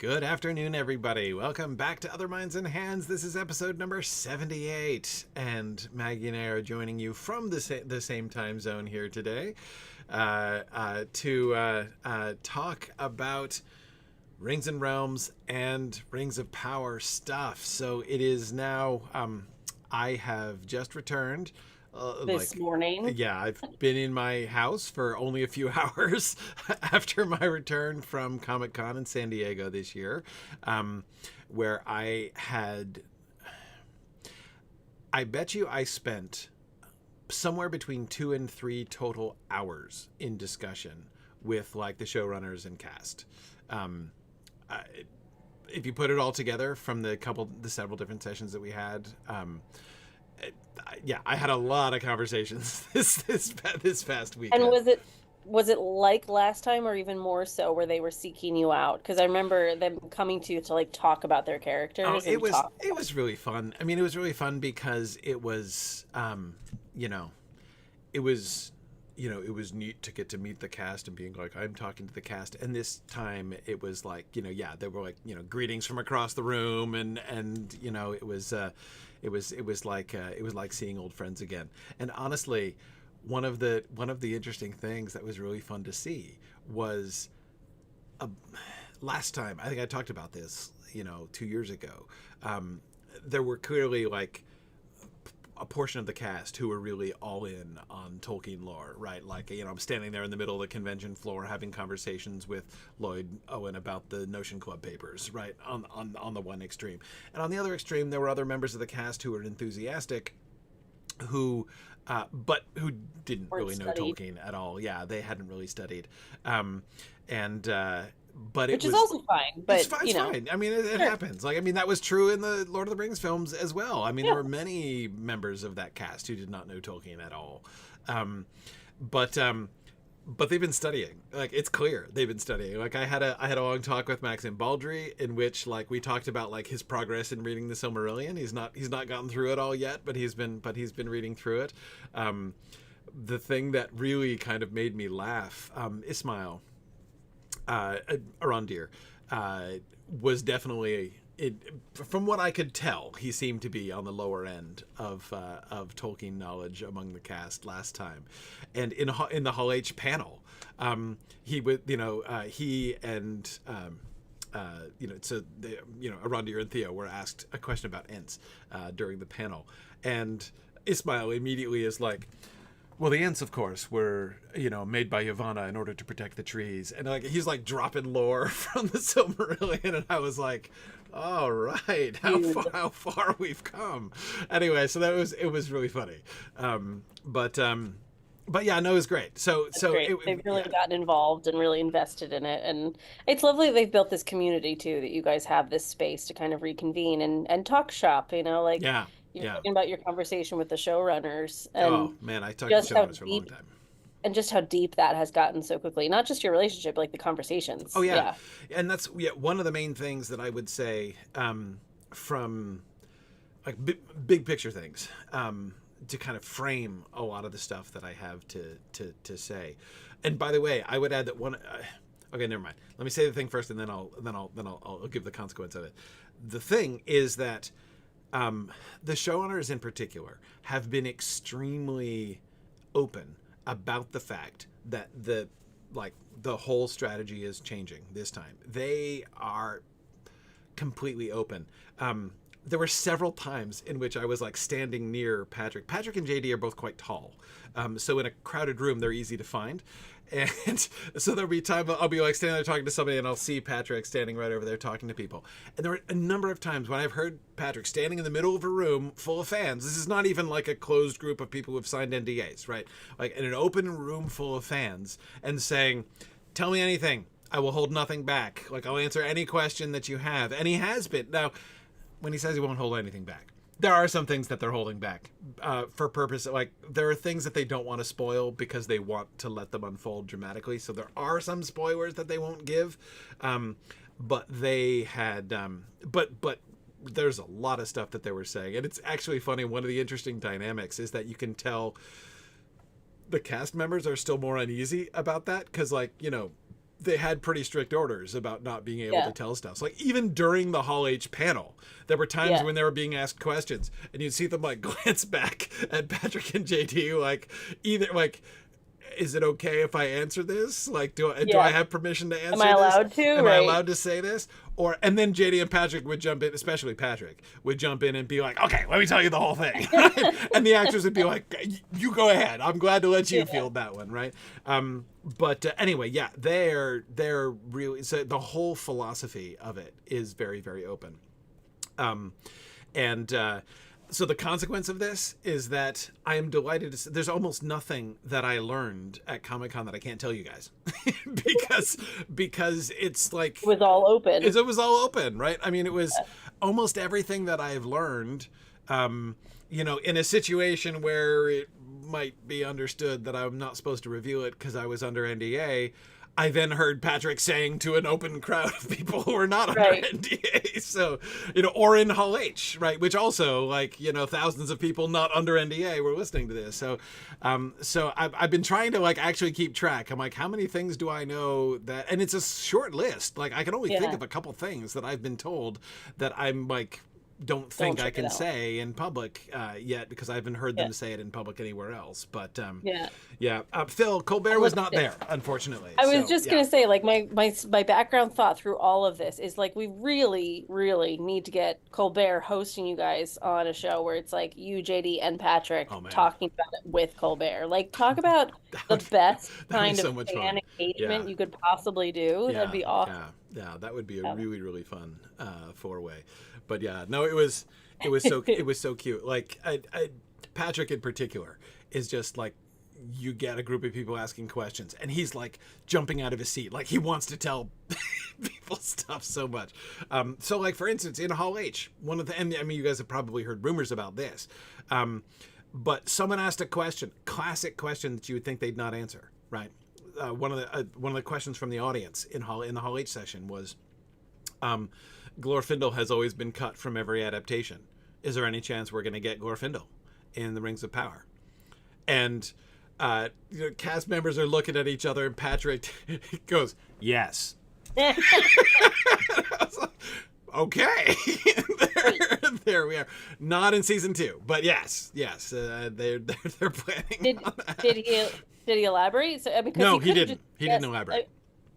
Good afternoon, everybody. Welcome back to Other Minds and Hands. This is episode number 78, and Maggie and I are joining you from the same time zone here today to talk about Rings and Realms and Rings of Power stuff. So it is now, I have just returned. This morning. Yeah, I've been in my house for only a few hours after my return from Comic-Con in San Diego this year, where I bet you I spent somewhere between 2 and 3 total hours in discussion with like the showrunners and cast. If you put it all together from the several different sessions that we had, yeah, I had a lot of conversations this past weekend. And was it like last time or even more so where they were seeking you out? Because I remember them coming to you to like talk about their characters. Oh, it was really fun. I mean, it was really fun because it was it was neat to get to meet the cast and being like, I'm talking to the cast. And this time it was like, they were like, greetings from across the room, and it was like seeing old friends again. And honestly, one of the interesting things that was really fun to see was last time, I think I talked about this, 2 years ago. There were clearly like a portion of the cast who were really all in on Tolkien lore, right? Like, I'm standing there in the middle of the convention floor having conversations with Lloyd Owen about the Notion Club papers, right? On the one extreme. And on the other extreme, there were other members of the cast who were enthusiastic, who didn't really know Tolkien at all. Yeah, they hadn't really studied. But which is also fine. But it's fine. I mean, it happens. Like, I mean, that was true in the Lord of the Rings films as well. I mean, there were many members of that cast who did not know Tolkien at all. But they've been studying. Like, it's clear they've been studying. Like, I had a long talk with Maxim Baldry in which like we talked about like his progress in reading the Silmarillion. He's not gotten through it all yet, but he's been reading through it. The thing that really kind of made me laugh, Ismail Arondir, was definitely, from what I could tell, he seemed to be on the lower end of Tolkien knowledge among the cast last time. And in the Hall H panel, he would, he and Arondir and Theo were asked a question about Ents during the panel, and Ismail immediately is like, well, the Ents, of course, were, made by Yavanna in order to protect the trees. And like he's like dropping lore from the Silmarillion, and I was like, all right, how far we've come. Anyway, so it was really funny. But yeah, no, it was great. So great. They've really gotten involved and really invested in it, and it's lovely they've built this community too, that you guys have this space to kind of reconvene and talk shop. Like. Yeah. You're talking about your conversation with the showrunners, and oh man, I talked to showrunners for a long time, and just how deep that has gotten so quickly. Not just your relationship, like the conversations. Oh yeah. And that's one of the main things that I would say from like big picture things to kind of frame a lot of the stuff that I have to say. And by the way, I would add that one. Okay, never mind. Let me say the thing first, and then I'll give the consequence of it. The thing is that. The showrunners in particular have been extremely open about the fact that the whole strategy is changing this time. They are completely open. There were several times in which I was like standing near Patrick. Patrick and JD are both quite tall. So in a crowded room, they're easy to find. And so there'll be time I'll be like standing there talking to somebody, and I'll see Patrick standing right over there talking to people. And there were a number of times when I've heard Patrick standing in the middle of a room full of fans. This is not even like a closed group of people who've signed NDAs, right? Like in an open room full of fans, and saying, tell me anything. I will hold nothing back. Like, I'll answer any question that you have. And he has been. Now, when he says he won't hold anything back, there are some things that they're holding back for purpose. Like, there are things that they don't want to spoil because they want to let them unfold dramatically. So there are some spoilers that they won't give. But they had, but there's a lot of stuff that they were saying. And it's actually funny. One of the interesting dynamics is that you can tell the cast members are still more uneasy about that. 'Cause like, they had pretty strict orders about not being able Yeah. to tell stuff. So like even during the Hall H panel, there were times Yeah. when they were being asked questions and you'd see them like glance back at Patrick and JD like either like, is it okay if I answer this? Like, do I have permission to answer Am I this? allowed to? Am I Right. allowed to say this? Or and then JD and Patrick would jump in, especially Patrick would jump in and be like, "Okay, let me tell you the whole thing," and the actors would be like, "You go ahead. I'm glad to let you field that one, right?" But anyway, yeah, they're really so the whole philosophy of it is very very open, and. So the consequence of this is that I am delighted to there's almost nothing that I learned at Comic-Con that I can't tell you guys because it's like It was all open. it was all open, right? I mean, it was almost everything that I've learned, you know, in a situation where it might be understood that I'm not supposed to reveal it because I was under NDA. I then heard Patrick saying to an open crowd of people who were not under NDA. So, you know, or in Hall H, right? Which also, like, you know, thousands of people not under NDA were listening to this. So, so I've been trying to like actually keep track. I'm like, how many things do I know that, and it's a short list. Like I can only think of a couple things that I've been told that I'm like, don't think I can say in public yet because I haven't heard them say it in public anywhere else. But Phil, Colbert was not there, unfortunately. I was just gonna say, like my background thought through all of this is like we really, really need to get Colbert hosting you guys on a show where it's like you, JD, and Patrick talking about it with Colbert. Like talk about the best kind of fan engagement you could possibly do. That'd be awesome. Yeah, that would be a really, really fun four-way. But yeah, no, it was so cute. Like Patrick in particular is just like you get a group of people asking questions and he's like jumping out of his seat. Like he wants to tell people stuff so much. So like for instance, in Hall H, and I mean, you guys have probably heard rumors about this. But someone asked a question, classic question that you would think they'd not answer, right? One of the questions from the audience in the Hall H session was, Glorfindel has always been cut from every adaptation. Is there any chance we're going to get Glorfindel in the Rings of Power? And you know, cast members are looking at each other, and Patrick goes, "Yes." I was like, okay, there we are. Not in season 2, but yes, they're planning. On that. Did he elaborate? So, because no, he didn't. He didn't elaborate.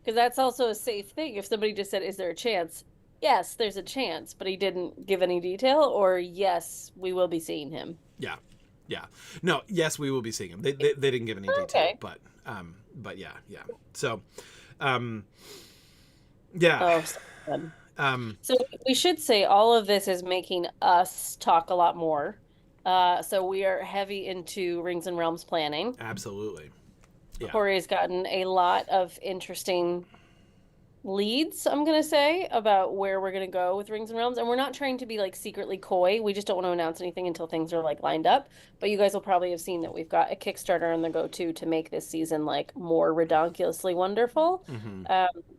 Because that's also a safe thing. If somebody just said, "Is there a chance?" Yes, there's a chance, but he didn't give any detail. Or yes, we will be seeing him. Yeah. No, yes, we will be seeing him. They didn't give any detail, but yeah. So, yeah. Oh, so good. So we should say all of this is making us talk a lot more. So we are heavy into Rings and Realms planning. Absolutely. Yeah. Corey's gotten a lot of interesting leads, I'm going to say, about where we're going to go with Rings and Realms. And we're not trying to be like secretly coy. We just don't want to announce anything until things are like lined up. But you guys will probably have seen that we've got a Kickstarter on the go to make this season like more redonkulously wonderful. Mm-hmm.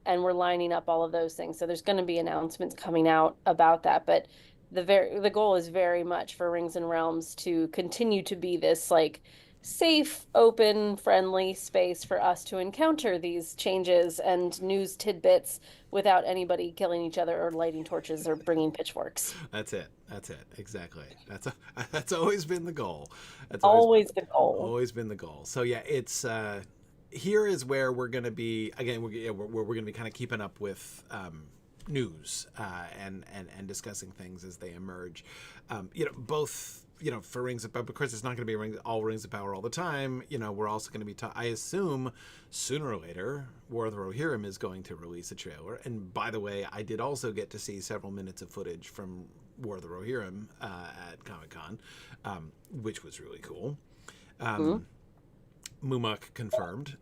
And we're lining up all of those things. So there's going to be announcements coming out about that. But the goal is very much for Rings and Realms to continue to be this like safe, open, friendly space for us to encounter these changes and news tidbits without anybody killing each other or lighting torches or bringing pitchforks. That's it. Exactly. That's always been the goal. That's always the goal. Always been the goal. So yeah, it's here is where we're going to be again. We're going to be kind of keeping up with news and discussing things as they emerge. You know, both. You know, for Rings of Power, of course, it's not going to be all Rings of Power all the time. You know, we're also going to be, I assume, sooner or later, War of the Rohirrim is going to release a trailer. And by the way, I did also get to see several minutes of footage from War of the Rohirrim at Comic-Con, which was really cool. Mumuk confirmed.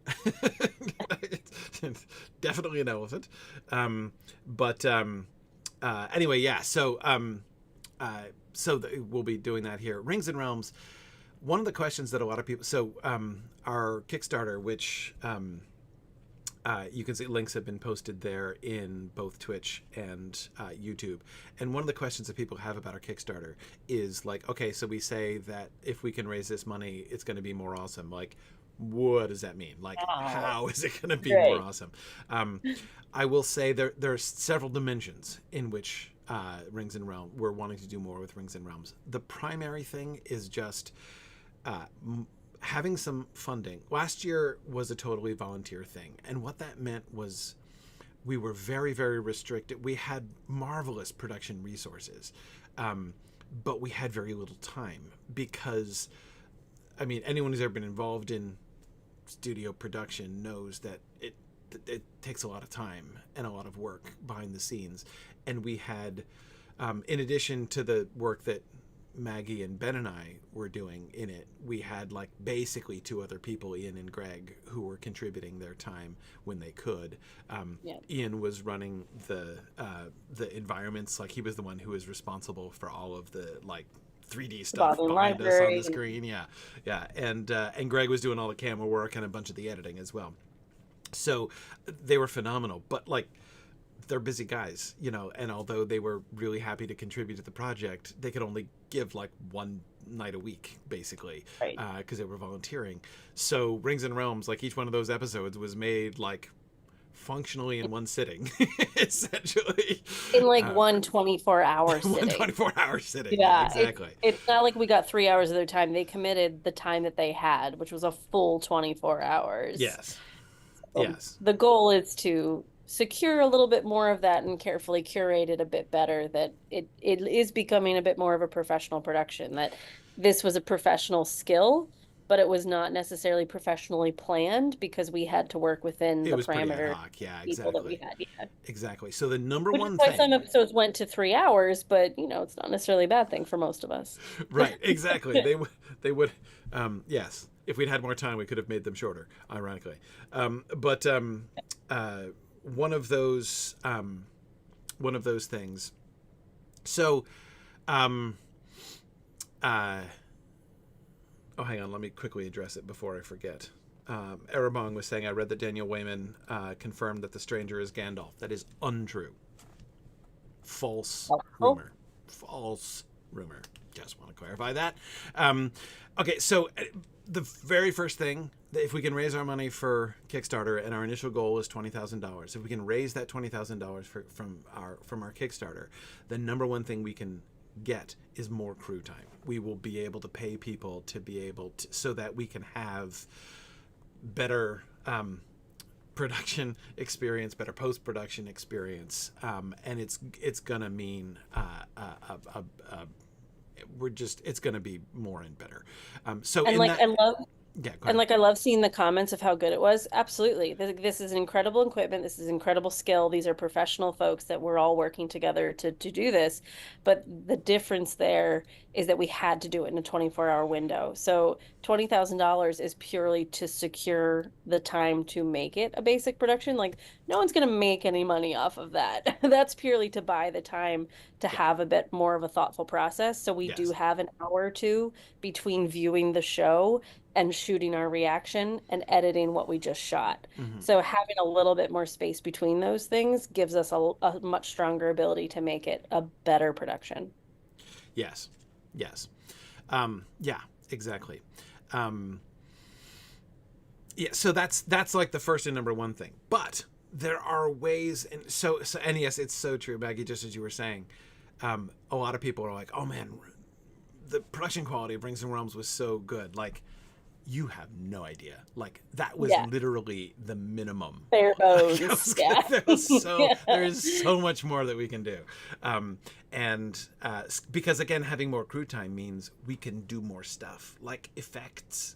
Definitely an elephant. Anyway, yeah, so we'll be doing that here. Rings and Realms, one of the questions that a lot of people... So our Kickstarter, which you can see links have been posted there in both Twitch and YouTube. And one of the questions that people have about our Kickstarter is like, okay, so we say that if we can raise this money, it's going to be more awesome. Like, what does that mean? Like, Wow. how is it going to be more Great. awesome? I will say there are several dimensions in which Rings and Realms, we're wanting to do more with Rings and Realms. The primary thing is just uh, having some funding. Last year was a totally volunteer thing, and what that meant was we were very, very restricted. We had marvelous production resources, but we had very little time because, I mean, anyone who's ever been involved in studio production knows that it takes a lot of time and a lot of work behind the scenes. And we had, in addition to the work that Maggie and Ben and I were doing in it, we had like basically two other people, Ian and Greg, who were contributing their time when they could. Yeah. Ian was running the environments, like he was the one who was responsible for all of the like 3D stuff Bottom behind us on library. the screen. Yeah, and Greg was doing all the camera work and a bunch of the editing as well. So they were phenomenal, but like they're busy guys, you know, and although they were really happy to contribute to the project, they could only give like one night a week basically, Right. because they were volunteering. So Rings and Realms, like each one of those episodes was made like functionally in one sitting essentially, In like one 24-hour one sitting. 24-hour sitting. Yeah, Exactly. it's not like we got 3 hours of their time. They committed the time that they had, which was a full 24 hours. Yes. So Yes. the goal is to secure a little bit more of that and carefully curate it a bit better, that it is becoming a bit more of a professional production, that this was a professional skill, but it was not necessarily professionally planned because we had to work within It the was pretty ad parameter hoc. Yeah, people that we exactly. had. Yeah. Exactly. So the number Which is one why some thing. episodes went to 3 hours, but it's not necessarily a bad thing for most of us. Right, exactly. They would yes, if we'd had more time we could have made them shorter, ironically. But one of those things. So oh, hang on, let me quickly address it before I forget. Erebong was saying, I read that Daniel Wayman confirmed that the stranger is Gandalf. That is untrue. False Oh, rumor. False rumor. Just want to clarify that. Okay, so the very first thing, if we can raise our money for Kickstarter, and our initial goal is $20,000, if we can raise that $20,000 from our Kickstarter, the number one thing we can get is more crew time. We will be able to pay people to be able to, so that we can have better production experience, better post-production experience, and it's gonna mean it's gonna be more and better. So and in like that, I love yeah, go And ahead. like I love seeing the comments of how good it was. Absolutely. This is incredible equipment. This is incredible skill. These are professional folks that we're all working together to do this. But the difference there is that we had to do it in a 24-hour window. So $20,000 is purely to secure the time to make it a basic production. Like no one's going to make any money off of that. That's purely to buy the time to Yeah. have a bit more of a thoughtful process. So we do Yes. have an hour or two between viewing the show and shooting our reaction and editing what we just shot. Hmm. So having a little bit more space between those things gives us a much stronger ability to make it a better production. Yes. Yes. Yeah. Exactly. Um, yeah. So that's like the first and number one thing. But there are ways, and and yes, it's so true, Maggie. Just as you were saying, a lot of people are like, "Oh man, the production quality of Rings and Realms was so good." Like, you have no idea. Like, that was Yeah, literally the minimum. bare Like, bones. Yeah. there is so much more that we can do, and because again, having more crew time means we can do more stuff, like effects,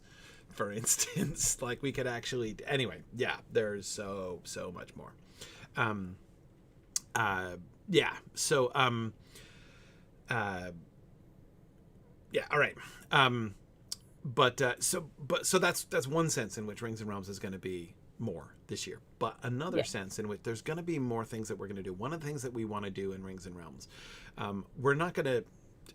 for instance. Like we could actually, anyway. Yeah, there's so much more. Um, yeah. So yeah. All right. So that's one sense in which Rings and Realms is going to be more this year. But another Yeah. sense in which there's going to be more things that we're going to do. One of the things that we want to do in Rings and Realms, we're not going to.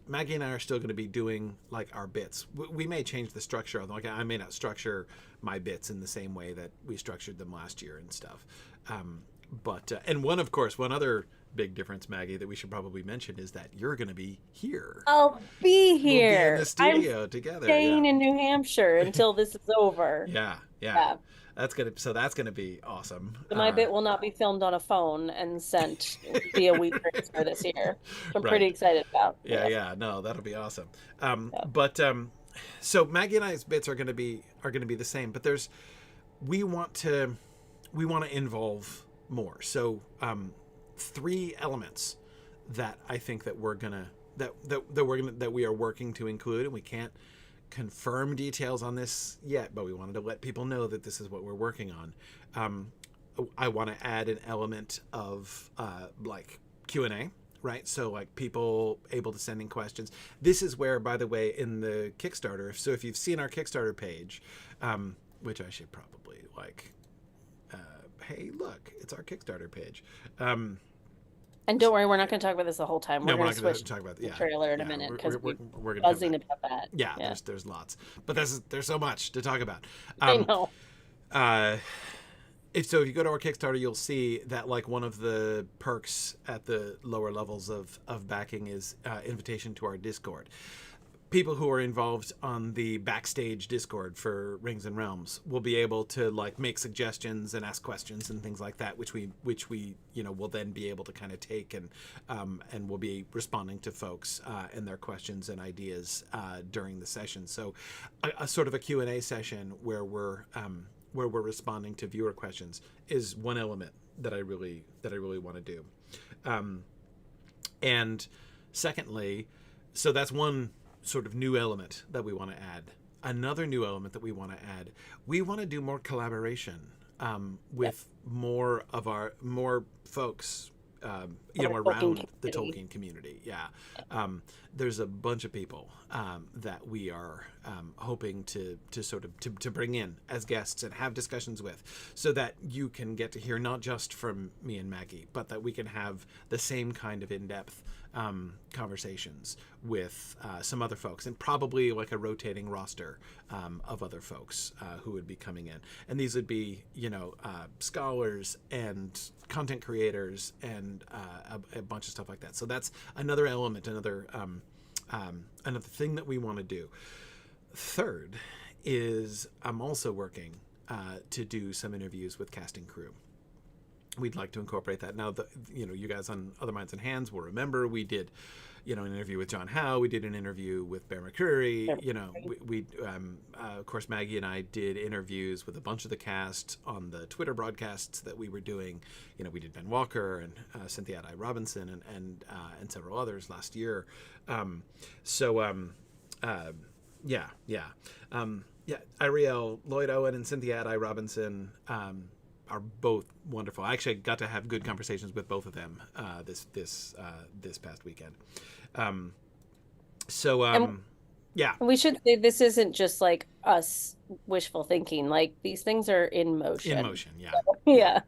Maggie and I are still going to be doing like our bits. We may change the structure of them. Like I may not structure my bits in the same way that we structured them last year and stuff. But and one other big difference, Maggie, that we should probably mention is that you're going to be here. I'll be We'll be in here. the studio together. Staying Yeah. in New Hampshire until this is over. Yeah. Yeah. Yeah. That's gonna be awesome. So my bit will not be filmed on a phone and sent via WeTransfer this year. So I'm pretty Right. excited about. Yeah, Yeah. yeah, no, that'll be awesome. Yeah. But so Maggie and I's bits are gonna be the same, but we want to involve more. So three elements that I think that we're gonna that we are working to include, and we can't confirm details on this yet, but we wanted to let people know that this is what we're working on. I want to add an element of like Q&A, right? So like people able to send in questions. This is where, by the way, in the Kickstarter, so if you've seen our Kickstarter page, which I should probably like, hey, look, it's our Kickstarter page. And don't worry, we're not going to talk about this the whole time. No, We're we're going to not going switch to talk about the yeah, trailer in a yeah, minute because we're we're going to buzzing about that. Yeah, Yeah. there's lots, but there's so much to talk about. I know. If you go to our Kickstarter, you'll see that like one of the perks at the lower levels of backing is invitation to our Discord. People who are involved on the backstage Discord for Rings and Realms will be able to like make suggestions and ask questions and things like that, which we will then be able to kind of take and we'll be responding to folks and their questions and ideas during the session. So a sort of a Q&A session where we're responding to viewer questions is one element that I really want to do. And secondly, so that's one sort of new element that we want to add. Another new element that we want to add, we want to do more collaboration with more folks around the Tolkien community. Yeah. There's a bunch of people that we are hoping to sort of to bring in as guests and have discussions with, so that you can get to hear not just from me and Maggie, but that we can have the same kind of in-depth conversations with some other folks, and probably like a rotating roster of other folks who would be coming in. And these would be, scholars and content creators and a bunch of stuff like that. So that's another element, another thing that we want to do. Third is I'm also working to do some interviews with casting crew. We'd like to incorporate that. Now, you guys on Other Minds and Hands will remember we did, an interview with John Howe. We did an interview with Bear McCreary. Of course, Maggie and I did interviews with a bunch of the cast on the Twitter broadcasts that we were doing. We did Ben Walker and Cynthia Adai Robinson and several others last year. Ariel Lloyd Owen and Cynthia Adai Robinson are both wonderful. I actually got to have good conversations with both of them this past weekend. We should say this isn't just like us wishful thinking. Like these things are in motion. In motion, yeah. Yeah.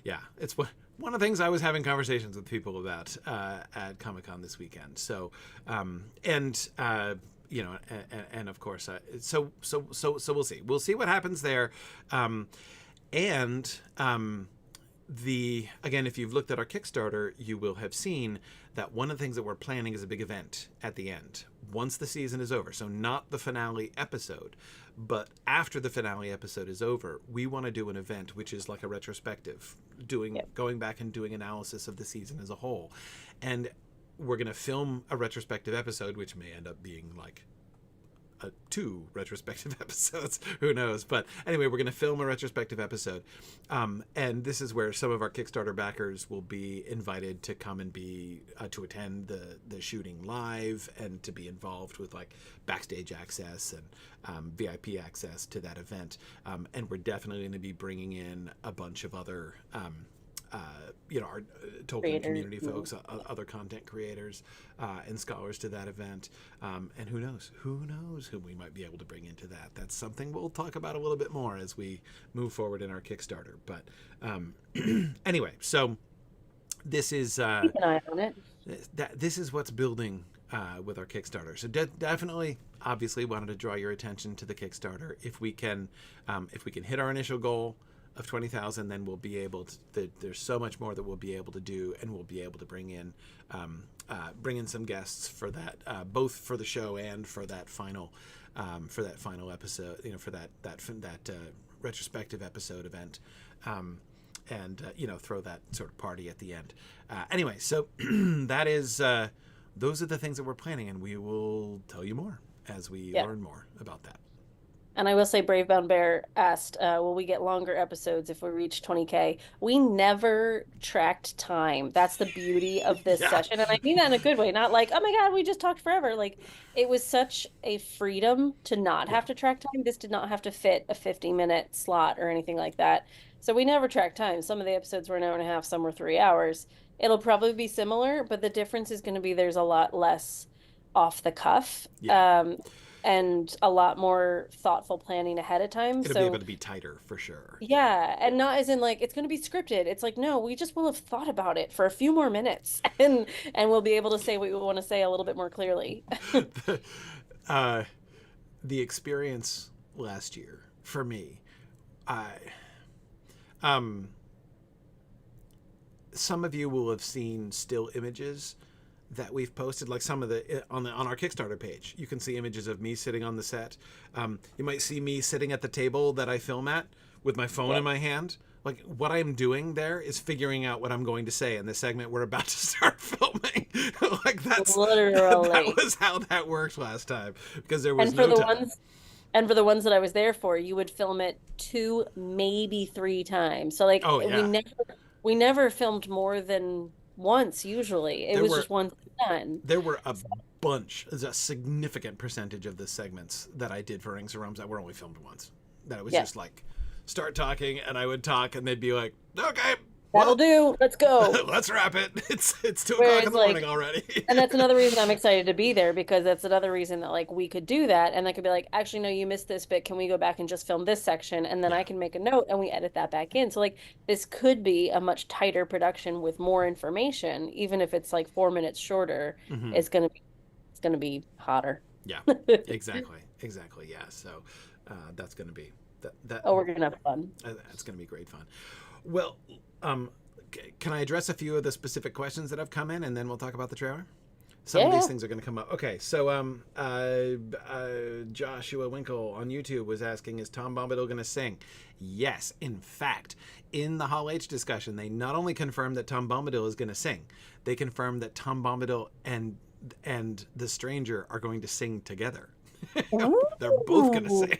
Yeah, it's one of the things I was having conversations with people about at Comic-Con this weekend. So, and of course, so we'll see. We'll see what happens there. Again, if you've looked at our Kickstarter, you will have seen that one of the things that we're planning is a big event at the end, once the season is over. So not the finale episode, but after the finale episode is over, we want to do an event which is like a retrospective, going back and doing analysis of the season as a whole. And we're going to film a retrospective episode, which may end up being like 2 retrospective episodes, who knows. But anyway, we're going to film a retrospective episode, and this is where some of our Kickstarter backers will be invited to come and be to attend the shooting live and to be involved with like backstage access and VIP access to that event. And we're definitely going to be bringing in a bunch of other our Tolkien community folks, other content creators and scholars to that event. And who knows who we might be able to bring into that. That's something we'll talk about a little bit more as we move forward in our Kickstarter. But anyway, so this is keep an eye on it. This is what's building with our Kickstarter. So definitely, obviously, wanted to draw your attention to the Kickstarter. If we can hit our initial goal, of 20,000, then we'll be able to. There's so much more that we'll be able to do, and we'll be able to bring in some guests for that, both for the show and for that final episode. For that retrospective episode event. And throw that sort of party at the end. Anyway, so that is those are the things that we're planning, and we will tell you more as we learn more about that. And I will say, Bravebound Bear asked, will we get longer episodes if we reach 20K? We never tracked time. That's the beauty of this session. And I mean that in a good way, not like, oh my God, we just talked forever. Like, it was such a freedom to not have to track time. This did not have to fit a 50-minute slot or anything like that. So we never tracked time. Some of the episodes were an hour and a half, some were 3 hours. It'll probably be similar, but the difference is going to be there's a lot less off the cuff. And a lot more thoughtful planning ahead of time. It'll be able to be tighter for sure. Yeah, and not as in like it's going to be scripted. It's like, no, we just will have thought about it for a few more minutes, and we'll be able to say what we want to say a little bit more clearly. The experience last year for me, some of you will have seen still images that we've posted, like some of the on our Kickstarter page. You can see images of me sitting on the set. You might see me sitting at the table that I film at with my phone in my hand. Like, what I'm doing there is figuring out what I'm going to say in the segment we're about to start filming. Like, that's literally that was how that worked last time, because there was no time. And for the ones that I was there for, you would film it 2, maybe 3 times. So like, we never filmed more than once. Usually it was just once done. There were a significant percentage of the segments that I did for Rings of Realms that were only filmed once. That it was just like, start talking, and I would talk, and they'd be like, okay, that'll do, let's go. Let's wrap it. It's 2 o'clock in the morning already. And that's another reason I'm excited to be there, because that's another reason that like we could do that, and I could be like, actually no, you missed this bit, can we go back and just film this section, and then I can make a note and we edit that back in. So like, this could be a much tighter production with more information, even if it's like 4 minutes shorter. It's gonna be hotter. Yeah. Exactly. Yeah, so that's gonna be we're gonna have fun. That's gonna be great fun. Well, can I address a few of the specific questions that have come in, and then we'll talk about the trailer? Some of these things are going to come up. Okay, so Joshua Winkle on YouTube was asking, is Tom Bombadil going to sing? Yes. In fact, in the Hall H discussion, they not only confirmed that Tom Bombadil is going to sing, they confirmed that Tom Bombadil and the Stranger are going to sing together. They're both going to sing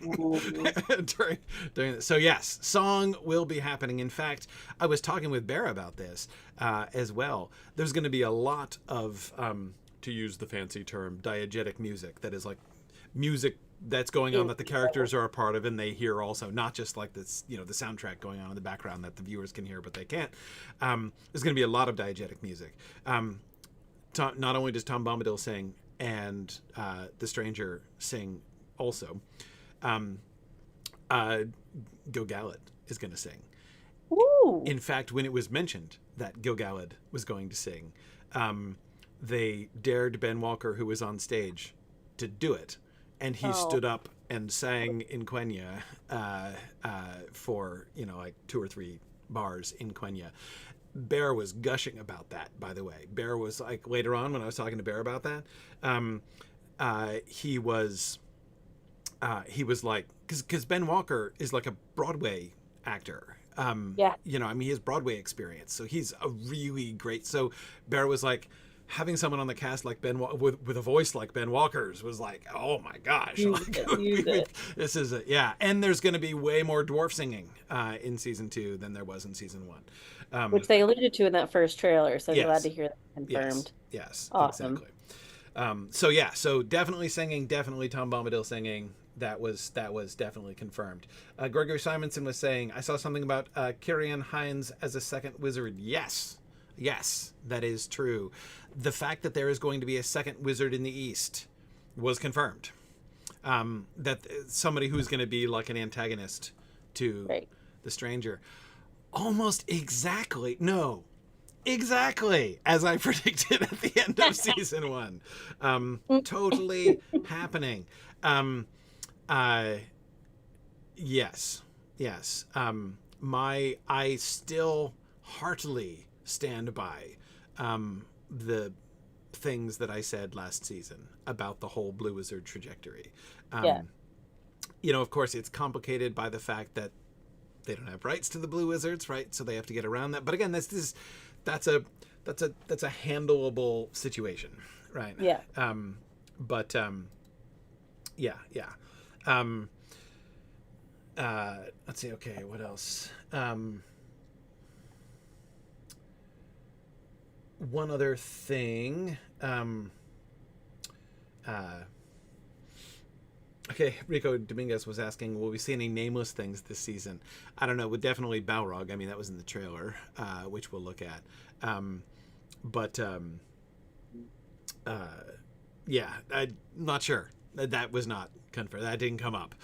during this. So yes, song will be happening. In fact, I was talking with Bear about this as well. There's going to be a lot of, to use the fancy term, diegetic music. That is like music that's going on that the characters are a part of, and they hear also, not just like this, the soundtrack going on in the background that the viewers can hear, but they can't. There's going to be a lot of diegetic music. Not only does Tom Bombadil sing, and the Stranger sing also. Gil-galad is going to sing. Ooh. In fact, when it was mentioned that Gil-galad was going to sing, they dared Ben Walker, who was on stage, to do it, and he stood up and sang in Quenya for like 2 or 3 bars in Quenya. Bear was gushing about that, by the way. Bear was like, later on when I was talking to Bear about that, he was like, because Ben Walker is like a Broadway actor. He has Broadway experience, so he's a really great. So Bear was like, having someone on the cast like Ben with a voice like Ben Walker's was like, oh my gosh, this is and there's going to be way more dwarf singing in season 2 than there was in season 1, which they alluded to in that first trailer. So I'm glad to hear that confirmed. Yes, awesome. Exactly. So definitely singing, definitely Tom Bombadil singing. That was definitely confirmed. Gregory Simonson was saying, I saw something about Kirian Hines as a second wizard. Yes, that is true. The fact that there is going to be a second wizard in the East was confirmed. That somebody who's going to be like an antagonist to the Stranger. Almost exactly as I predicted at the end of season 1. Totally happening. Yes. I still heartily stand by the things that I said last season about the whole Blue Wizard trajectory. Yeah. Of course, it's complicated by the fact that they don't have rights to the Blue Wizards, right? So they have to get around that. But again, that's a handleable situation, right? Yeah. Yeah. Let's see. Okay, what else? One other thing. Okay, Rico Dominguez was asking, will we see any nameless things this season? I don't know. With definitely Balrog. I mean, that was in the trailer, which we'll look at. Yeah, I'm not sure. That was not confirmed. That didn't come up.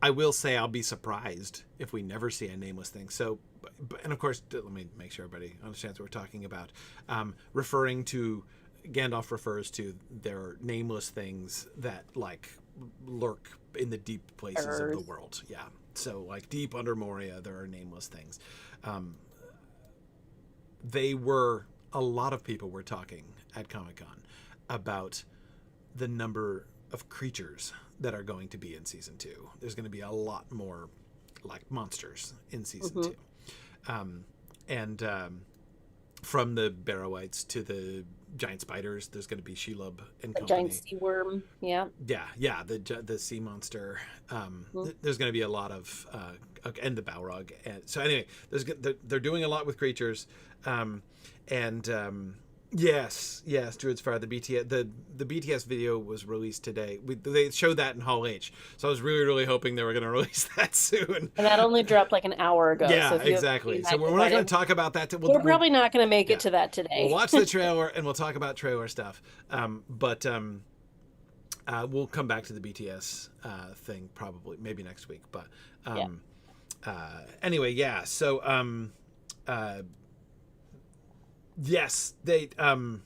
I will say I'll be surprised if we never see a nameless thing. So, and of course, let me make sure everybody understands what we're talking about. Referring to, Gandalf refers to their nameless things that like lurk in the deep places of the world. Yeah. So like deep under Moria, there are nameless things. A lot of people were talking at Comic-Con about the number of creatures that are going to be in season 2. There's going to be a lot more like monsters in season 2. From the Barrow-wights to the giant spiders, there's going to be Shelob and company. Giant sea worm, yeah. Yeah, the sea monster. There's going to be a lot of and the Balrog. And so anyway, they're doing a lot with creatures, Yes, Druid's Fire. The BTS video was released today. They showed that in Hall H, so I was really hoping they were going to release that soon. And that only dropped like an hour ago. Yeah, so exactly. So we're not going to talk about that. We're probably not going to make it to that today. We'll watch the trailer and we'll talk about trailer stuff. We'll come back to the BTS thing probably maybe next week. But anyway, yeah. So. Yes, they the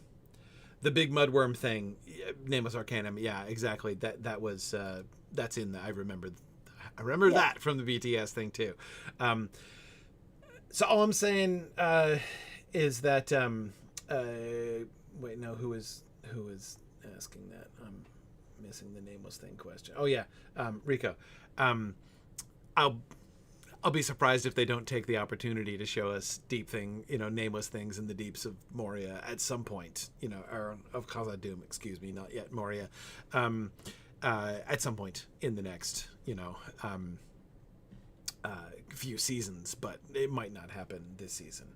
big mudworm thing, Nameless Arcanum. Yeah, exactly. That was that's in the I remember that from the BTS thing too. So all I'm saying is that wait, no, who is asking that? I'm missing the nameless thing question. Oh yeah, Rico. I'll be surprised if they don't take the opportunity to show us nameless things in the deeps of Moria at some point, or of Khazad-dûm, excuse me, not yet Moria, at some point in the next, few seasons, but it might not happen this season.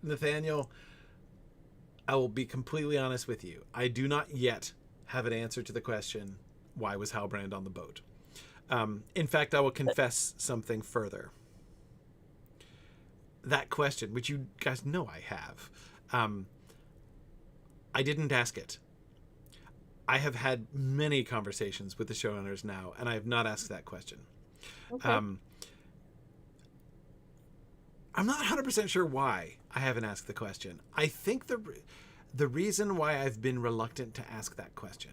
Nathaniel, I will be completely honest with you. I do not yet have an answer to the question, why was Halbrand on the boat? In fact, I will confess something further. That question, which you guys know I have, I didn't ask it. I have had many conversations with the showrunners now, and I have not asked that question. Okay. I'm not 100% sure why I haven't asked the question. I think the reason why I've been reluctant to ask that question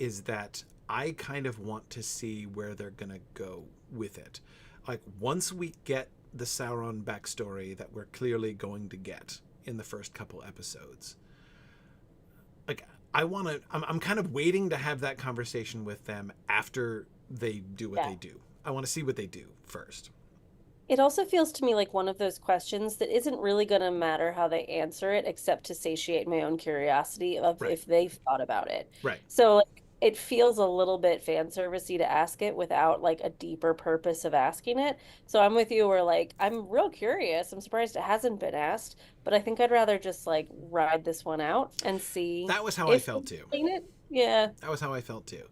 is that I kind of want to see where they're going to go with it. Like, once we get the Sauron backstory that we're clearly going to get in the first couple episodes, like, I'm kind of waiting to have that conversation with them after they do what they do. I want to see what they do first. It also feels to me like one of those questions that isn't really going to matter how they answer it, except to satiate my own curiosity of if they've thought about it. Right. So, like, it feels a little bit fan servicey to ask it without like a deeper purpose of asking it. So I'm with you where like, I'm real curious. I'm surprised it hasn't been asked, but I think I'd rather just like ride this one out and see. That was how I felt too. Yeah. That was how I felt too.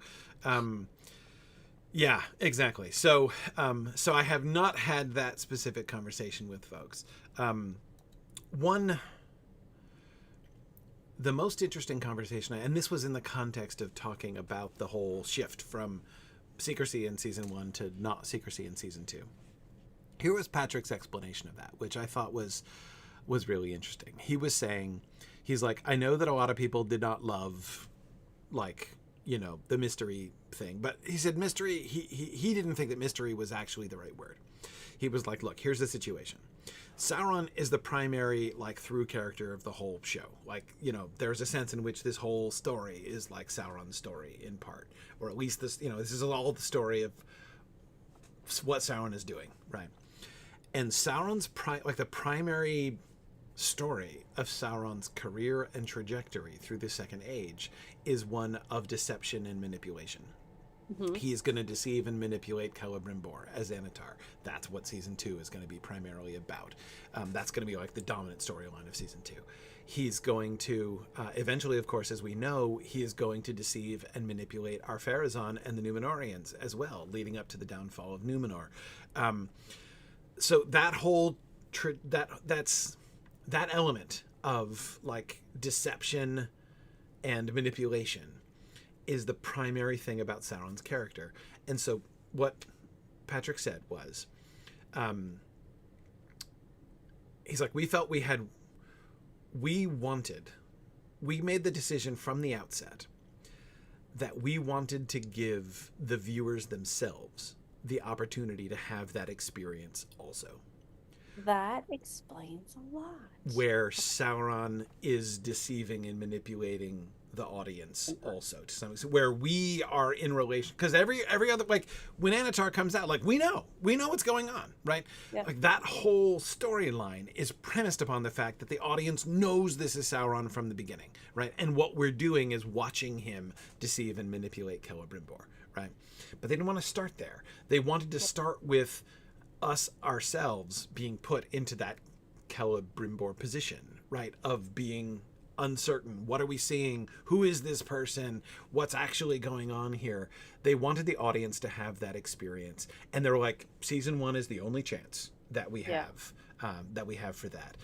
Yeah, exactly. So I have not had that specific conversation with folks. The most interesting conversation, and this was in the context of talking about the whole shift from secrecy in season 1 to not secrecy in season 2. Here was Patrick's explanation of that, which I thought was really interesting. He was saying, he's like, I know that a lot of people did not love like the mystery thing. But he said mystery, he didn't think that mystery was actually the right word. He was like, look, here's the situation. Sauron is the primary, like, through character of the whole show. Like, there's a sense in which this whole story is like Sauron's story in part, or at least this, this is all the story of what Sauron is doing, right? And Sauron's the primary story of Sauron's career and trajectory through the Second Age is one of deception and manipulation. Mm-hmm. He is going to deceive and manipulate Celebrimbor as Anatar. That's what season 2 is going to be primarily about. That's going to be like the dominant storyline of season 2. He's going to, eventually, of course, as we know, he is going to deceive and manipulate Ar-Pharazôn and the Númenóreans as well, leading up to the downfall of Númenor. So that whole, that element of, like, deception and manipulation is the primary thing about Sauron's character. And so what Patrick said was, he's like, we made the decision from the outset that we wanted to give the viewers themselves the opportunity to have that experience also. That explains a lot. Where Sauron is deceiving and manipulating the audience also to some extent, where we are in relation, because every other, like, when Anatar comes out, like, we know what's going on, right? Yeah. Like, that whole storyline is premised upon the fact that the audience knows this is Sauron from the beginning, right? And what we're doing is watching him deceive and manipulate Celebrimbor, right? But they didn't want to start there. They wanted to start with us ourselves being put into that Celebrimbor position, right? Of being uncertain. What are we seeing? Who is this person? What's actually going on here? They wanted the audience to have that experience, and they're like, season 1 is the only chance that we have, for that.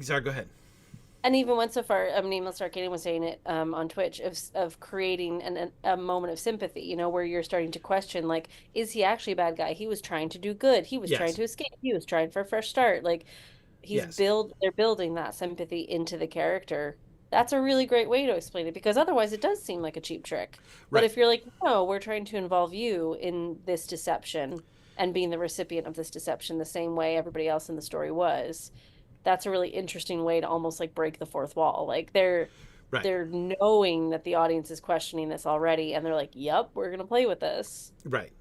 Sorry, go ahead. And even went so far, Nameless Arcadian was saying it on Twitch, of creating a moment of sympathy, where you're starting to question, like, is he actually a bad guy? He was trying to do good. He was trying to escape. He was trying for a fresh start. Like, they're building that sympathy into the character. That's a really great way to explain it, because otherwise it does seem like a cheap trick. Right. But if you're like, no, we're trying to involve you in this deception and being the recipient of this deception the same way everybody else in the story was, that's a really interesting way to almost, like, break the fourth wall. Like, they're knowing that the audience is questioning this already, and they're like, yep, we're going to play with this. Right,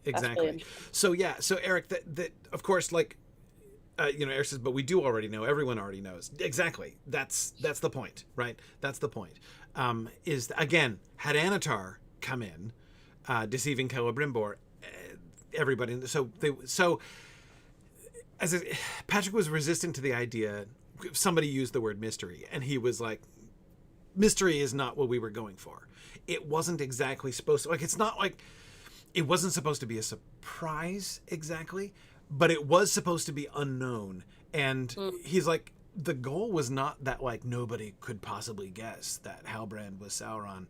exactly. Really, so Eric, that of course, like, Eric says, but we do already know. Everyone already knows. Exactly. That's the point, right? That's the point. Is, again, had Anatar come in, deceiving Celebrimbor, everybody. Patrick was resistant to the idea. Somebody used the word mystery, and he was like, mystery is not what we were going for. It wasn't exactly supposed to, like, it's not like, it wasn't supposed to be a surprise exactly, but it was supposed to be unknown. And he's like, the goal was not that, like, nobody could possibly guess that Halbrand was Sauron,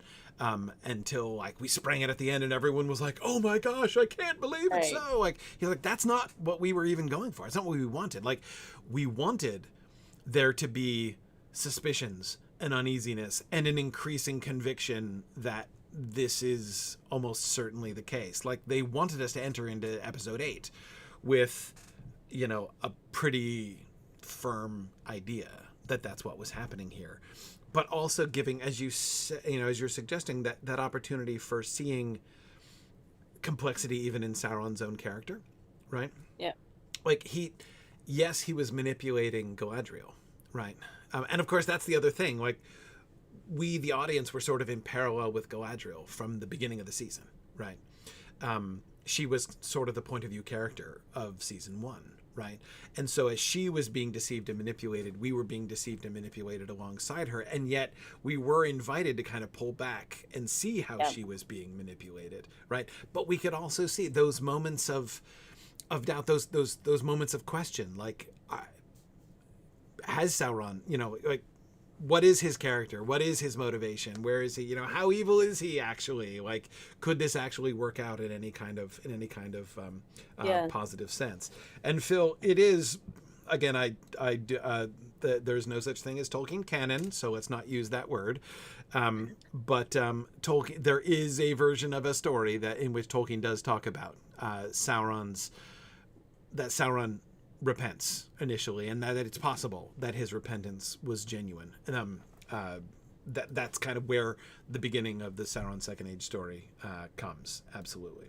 until, like, we sprang it at the end and everyone was like, oh my gosh, I can't believe it. So, like, he's like, that's not what we were even going for. It's not what we wanted. Like, we wanted there to be suspicions and uneasiness and an increasing conviction that this is almost certainly the case. Like, they wanted us to enter into episode 8 with, a pretty firm idea that that's what was happening here, but also giving, as you say, as you're suggesting, that opportunity for seeing complexity even in Sauron's own character, right? Yeah. Like, he was manipulating Galadriel, right? And of course, that's the other thing. Like, we, the audience, were sort of in parallel with Galadriel from the beginning of the season, right? She was sort of the point of view character of season 1, right? And so as she was being deceived and manipulated, we were being deceived and manipulated alongside her. And yet we were invited to kind of pull back and see how she was being manipulated, right? But we could also see those moments of doubt, those moments of question, like, has Sauron, like, what is his character? What is his motivation? Where is he? How evil is he actually? Like, could this actually work out in any kind of positive sense? And Phil, it is, again, There's no such thing as Tolkien canon, so let's not use that word. But Tolkien, there is a version of a story that in which Tolkien does talk about Sauron repents initially, and that it's possible that his repentance was genuine. That's kind of where the beginning of the Sauron Second Age story comes. Absolutely.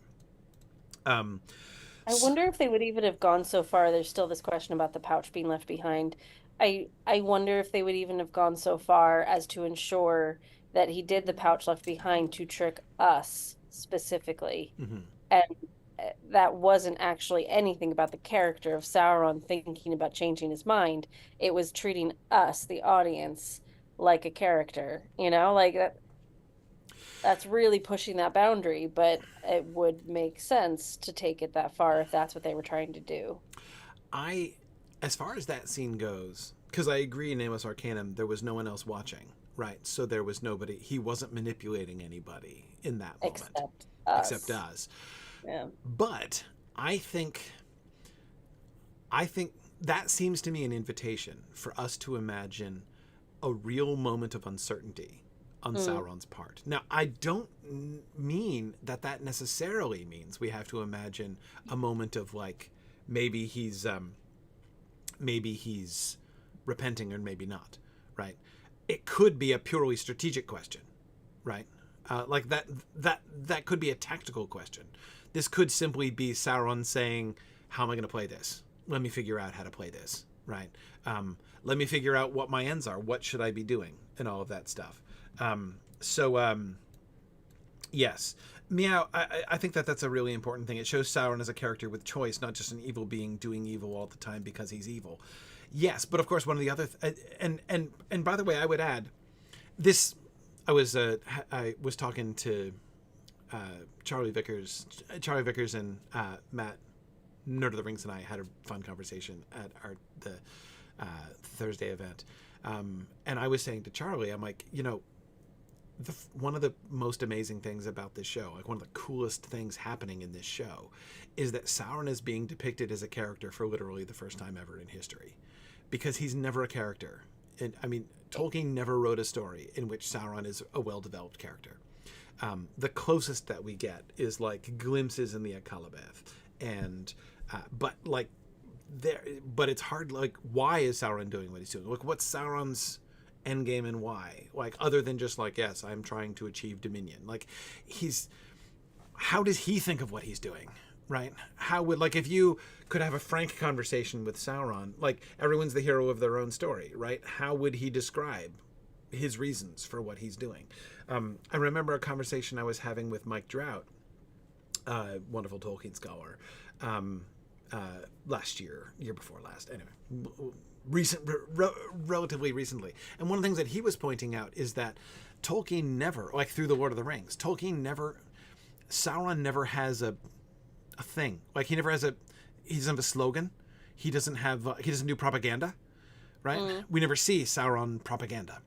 I wonder if they would even have gone so far. There's still this question about the pouch being left behind. I wonder if they would even have gone so far as to ensure that he did the pouch left behind to trick us specifically. Mm-hmm. And that wasn't actually anything about the character of Sauron thinking about changing his mind. It was treating us, the audience, like a character, like that's really pushing that boundary, but it would make sense to take it that far if that's what they were trying to do. As far as that scene goes, because I agree in Amos Arcanum, there was no one else watching, right? So there was nobody, he wasn't manipulating anybody in that moment. Except us. Yeah. But I think that seems to me an invitation for us to imagine a real moment of uncertainty on Sauron's part. Now, I don't mean that necessarily means we have to imagine a moment of like maybe he's repenting or maybe not, right? It could be a purely strategic question, right? Like that could be a tactical question. This could simply be Sauron saying, "How am I going to play this? Let me figure out how to play this." Right? Let me figure out what my ends are. What should I be doing? And all of that stuff. Yes. Meow, I think that's a really important thing. It shows Sauron as a character with choice, not just an evil being doing evil all the time because he's evil. Yes, but of course one of the other and by the way, I would add this. I was talking to Charlie Vickers and Matt Nerd of the Rings and I had a fun conversation at the Thursday event, and I was saying to Charlie, I'm like, one of the most amazing things about this show, like one of the coolest things happening in this show, is that Sauron is being depicted as a character for literally the first time ever in history, because he's never a character. And I mean, Tolkien never wrote a story in which Sauron is a well-developed character. The closest that we get is like glimpses in the Akallabeth, and but it's hard. Like, why is Sauron doing what he's doing? Like, what's Sauron's endgame and why? Like, other than just like, yes, I'm trying to achieve dominion. Like, how does he think of what he's doing? Right? How would, like, if you could have a frank conversation with Sauron, like, everyone's the hero of their own story, right? How would he describe his reasons for what he's doing? I remember a conversation I was having with Mike Drought, wonderful Tolkien scholar, last year before last, anyway, relatively recently. And one of the things that he was pointing out is that Tolkien never, like through the Lord of the Rings, Sauron never has a thing. Like, he doesn't have a slogan. He doesn't do propaganda, right? We never see Sauron propaganda.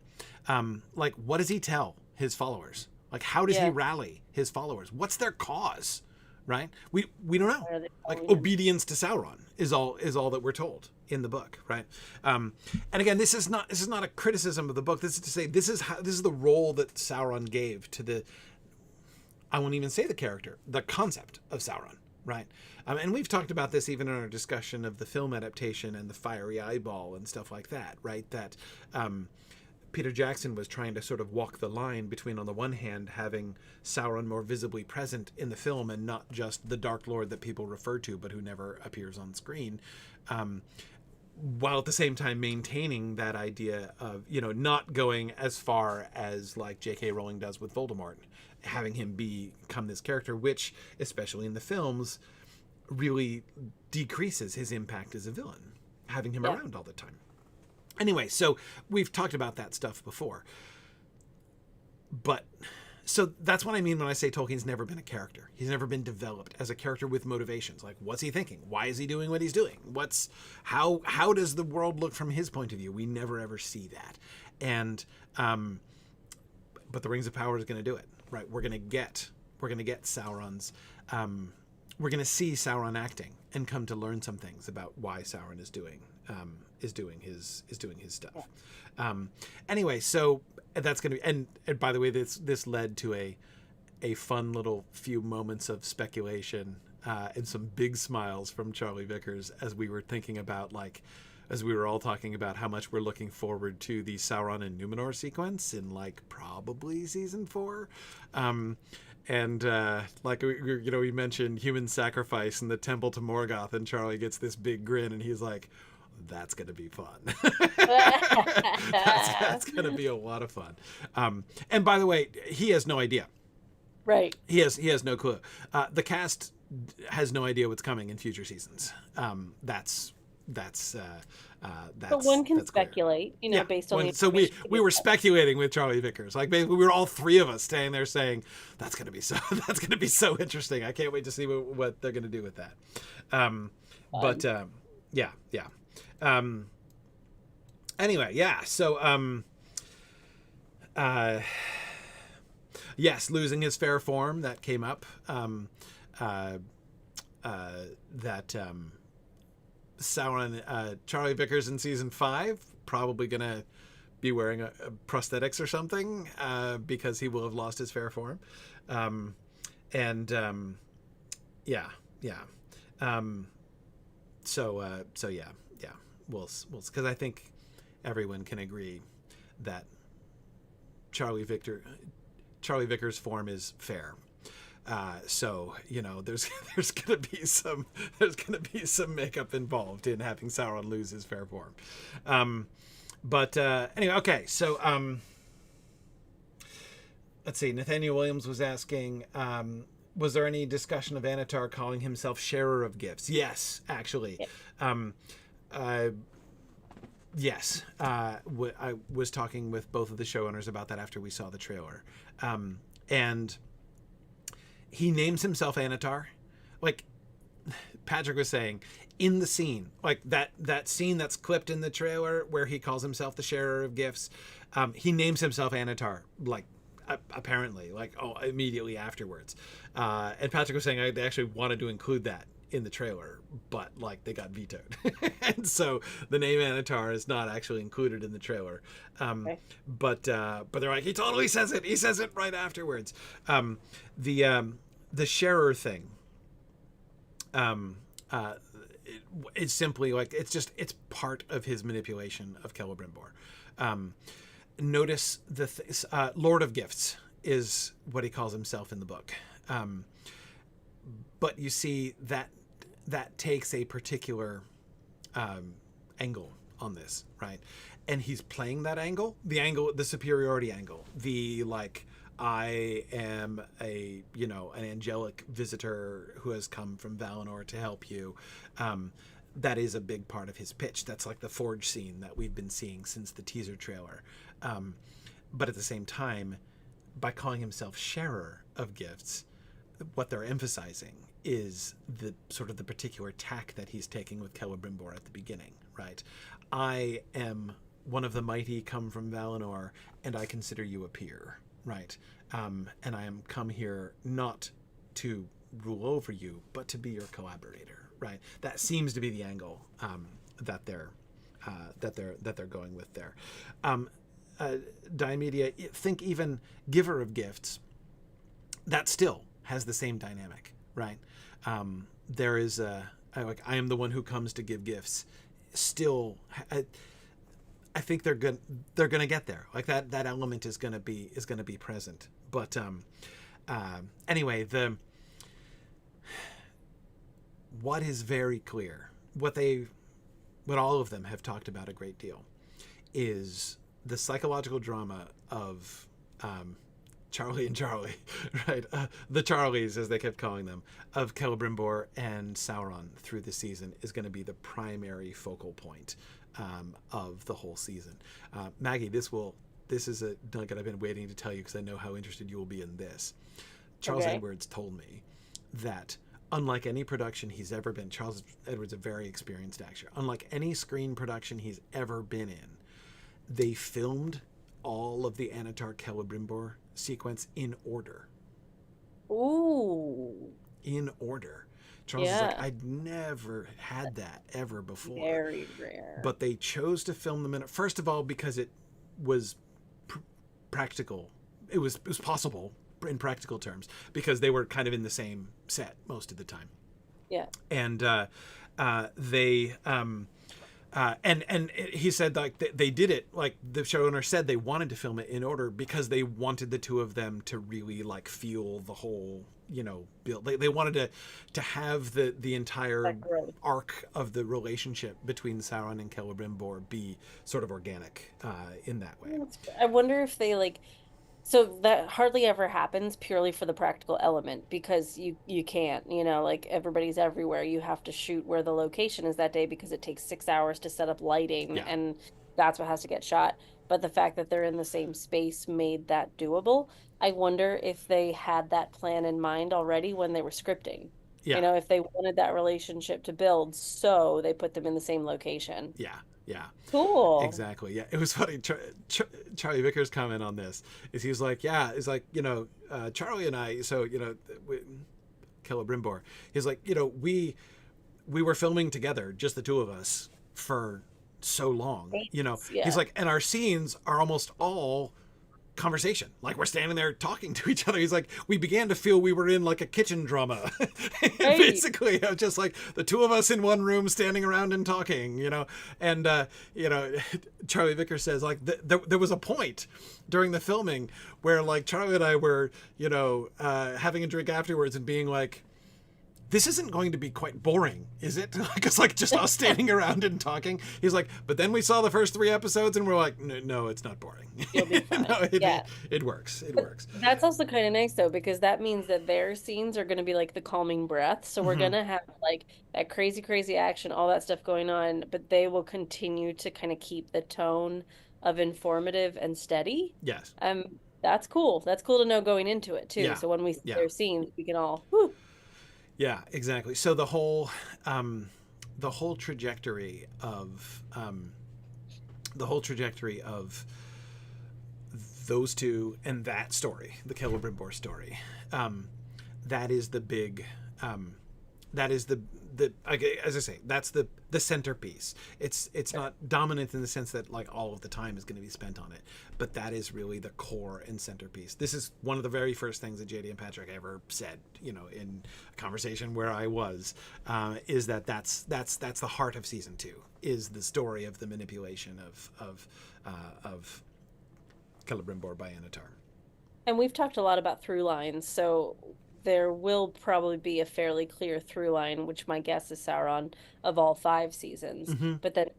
Like, what does he tell his followers? Like, how does he rally his followers? What's their cause? Right? We don't know. Like, obedience to Sauron is all that we're told in the book, right? And again, this is not a criticism of the book. This is to say this is the role that Sauron gave to I won't even say the character, the concept of Sauron, right? And we've talked about this even in our discussion of the film adaptation and the fiery eyeball and stuff like that, right? That Peter Jackson was trying to sort of walk the line between, on the one hand, having Sauron more visibly present in the film and not just the Dark Lord that people refer to but who never appears on screen, while at the same time maintaining that idea of, not going as far as like J.K. Rowling does with Voldemort, having him become this character, which, especially in the films, really decreases his impact as a villain, having him around all the time. Anyway, so we've talked about that stuff before. But, so that's what I mean when I say Tolkien's never been a character. He's never been developed as a character with motivations. Like, what's he thinking? Why is he doing what he's doing? How does the world look from his point of view? We never ever see that. And, but the Rings of Power is going to do it, right? We're going to get Sauron's, we're going to see Sauron acting and come to learn some things about why Sauron is doing his stuff. Anyway, so that's going to be, and by the way, this led to a fun little few moments of speculation and some big smiles from Charlie Vickers as we were thinking about, like, as we were all talking about how much we're looking forward to the Sauron and Numenor sequence in, like, probably season 4. And like, we mentioned human sacrifice and the temple to Morgoth, and Charlie gets this big grin and he's like, that's going to be fun. that's going to be a lot of fun. And by the way, he has no idea. Right. He has no clue. The cast has no idea what's coming in future seasons. That's but one can speculate, based on the so we were speculating with Charlie Vickers. Like, we were all three of us standing there saying, that's going to be so interesting. I can't wait to see what they're going to do with that. But yeah. Anyway, yeah. So yes, losing his fair form, that came up. Sauron, Charlie Vickers in season 5, probably gonna be wearing a prosthetics or something because he will have lost his fair form. So yeah, we'll because I think everyone can agree that Charlie Vickers' form is fair. So there's gonna be some makeup involved in having Sauron lose his fair form. But anyway, okay. So let's see. Nathaniel Williams was asking, was there any discussion of Anatar calling himself sharer of gifts? Yes, actually. Yeah. Yes. I was talking with both of the showrunners about that after we saw the trailer, and he names himself Anatar. Like Patrick was saying, in the scene, like that scene that's clipped in the trailer where he calls himself the sharer of gifts, he names himself Anatar, like apparently, like immediately afterwards. And Patrick was saying they actually wanted to include that in the trailer, but like they got vetoed. And so the name Anatar is not actually included in the trailer. Okay. But they're like, he totally says it. He says it right afterwards. The sharer thing, it's simply like, it's part of his manipulation of Celebrimbor. Notice Lord of Gifts is what he calls himself in the book. But you see that takes a particular angle on this, right? And he's playing that angle, the superiority angle, the like, I am an angelic visitor who has come from Valinor to help you. That is a big part of his pitch. That's like the forge scene that we've been seeing since the teaser trailer. But at the same time, by calling himself sharer of gifts, what they're emphasizing is the sort of the particular tack that he's taking with Celebrimbor at the beginning, right? I am one of the mighty come from Valinor, and I consider you a peer, right? And I am come here not to rule over you, but to be your collaborator, right? That seems to be the angle that they're going with there. Diomedia, think even giver of gifts, that still has the same dynamic, right? There is I am the one who comes to give gifts. Still, I think they're gonna get there. Like that element is gonna be present. But anyway, what is very clear, what all of them have talked about a great deal, is the psychological drama of Charlie and Charlie, right? The Charlies, as they kept calling them, of Celebrimbor and Sauron through the season is going to be the primary focal point of the whole season. Maggie, this is a nugget I've been waiting to tell you because I know how interested you will be in this. Charles Edwards told me that unlike any production he's ever been, Charles Edwards, a very experienced actor, unlike any screen production he's ever been in, they filmed all of the Anatar Celebrimbor sequence in order. Ooh. In order. Charles is like, I'd never had that ever before. Very rare. But they chose to film them in it, first of all, because it was practical. It was possible in practical terms because they were kind of in the same set most of the time. Yeah. And they and he said like they did it, like the showrunner said they wanted to film it in order because they wanted the two of them to really like feel the whole, you know, build. They wanted to have the entire arc of the relationship between Sauron and Celebrimbor be sort of organic in that way. I wonder if they like. So that hardly ever happens purely for the practical element because you can't, you know, like everybody's everywhere. You have to shoot where the location is that day because it takes 6 hours to set up lighting and that's what has to get shot. But the fact that they're in the same space made that doable. I wonder if they had that plan in mind already when they were scripting. Yeah. You know, if they wanted that relationship to build, so they put them in the same location. Yeah. Yeah. Cool. Exactly. Yeah. It was funny. Charlie Vickers' comment on this is he was like, yeah, it's like, you know, Charlie and I, so, you know, Celebrimbor, he's like, you know, we were filming together, just the two of us for so long, you know, he's like, and our scenes are almost all conversation, like we're standing there talking to each other. He's like, we began to feel we were in like a kitchen drama. Basically, it was just like the two of us in one room standing around and talking, you know. And you know, Charlie Vickers says like there was a point during the filming where like Charlie and I were, you know, having a drink afterwards and being like, this isn't going to be quite boring, is it? Because like just us standing around and talking. He's like, but then we saw the first 3 episodes and we're like, no, it's not boring. You'll be fine. No, it works. It works. That's also kind of nice though, because that means that their scenes are going to be like the calming breath. So we're going to have like that crazy action, all that stuff going on, but they will continue to kind of keep the tone of informative and steady. Yes. That's cool. That's cool to know going into it too. Yeah. So when we see their scenes, we can all, whew. Yeah, exactly. So the whole trajectory of those two and that story, the Celebrimbor story, that is the big, that is the as I say, that's the centerpiece. It's not dominant in the sense that like all of the time is going to be spent on it, but that is really the core and centerpiece. This is one of the very first things that JD and Patrick ever said, you know, in a conversation where I was, is that's the heart of season 2, is the story of the manipulation of Celebrimbor by Anatar. And we've talked a lot about through lines, so there will probably be a fairly clear through line, which my guess is Sauron, of all 5 seasons. But then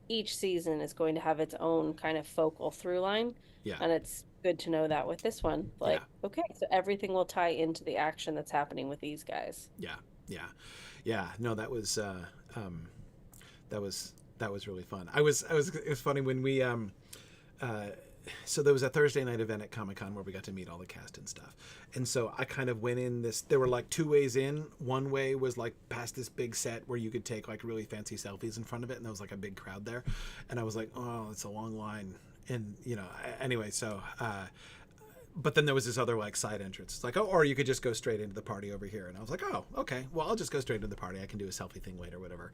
each season is going to have its own kind of focal through line. Yeah. And it's good to know that with this one. Like, okay, so everything will tie into the action that's happening with these guys. Yeah. No, that was really fun. It was funny when we so there was a Thursday night event at Comic-Con where we got to meet all the cast and stuff. And so I kind of went in there were like 2 ways in. One way was like past this big set where you could take like really fancy selfies in front of it. And there was like a big crowd there. And I was like, oh, it's a long line. And, you know, anyway, so, but then there was this other like side entrance. It's like, oh, or you could just go straight into the party over here. And I was like, oh, okay, well, I'll just go straight into the party. I can do a selfie thing later, whatever.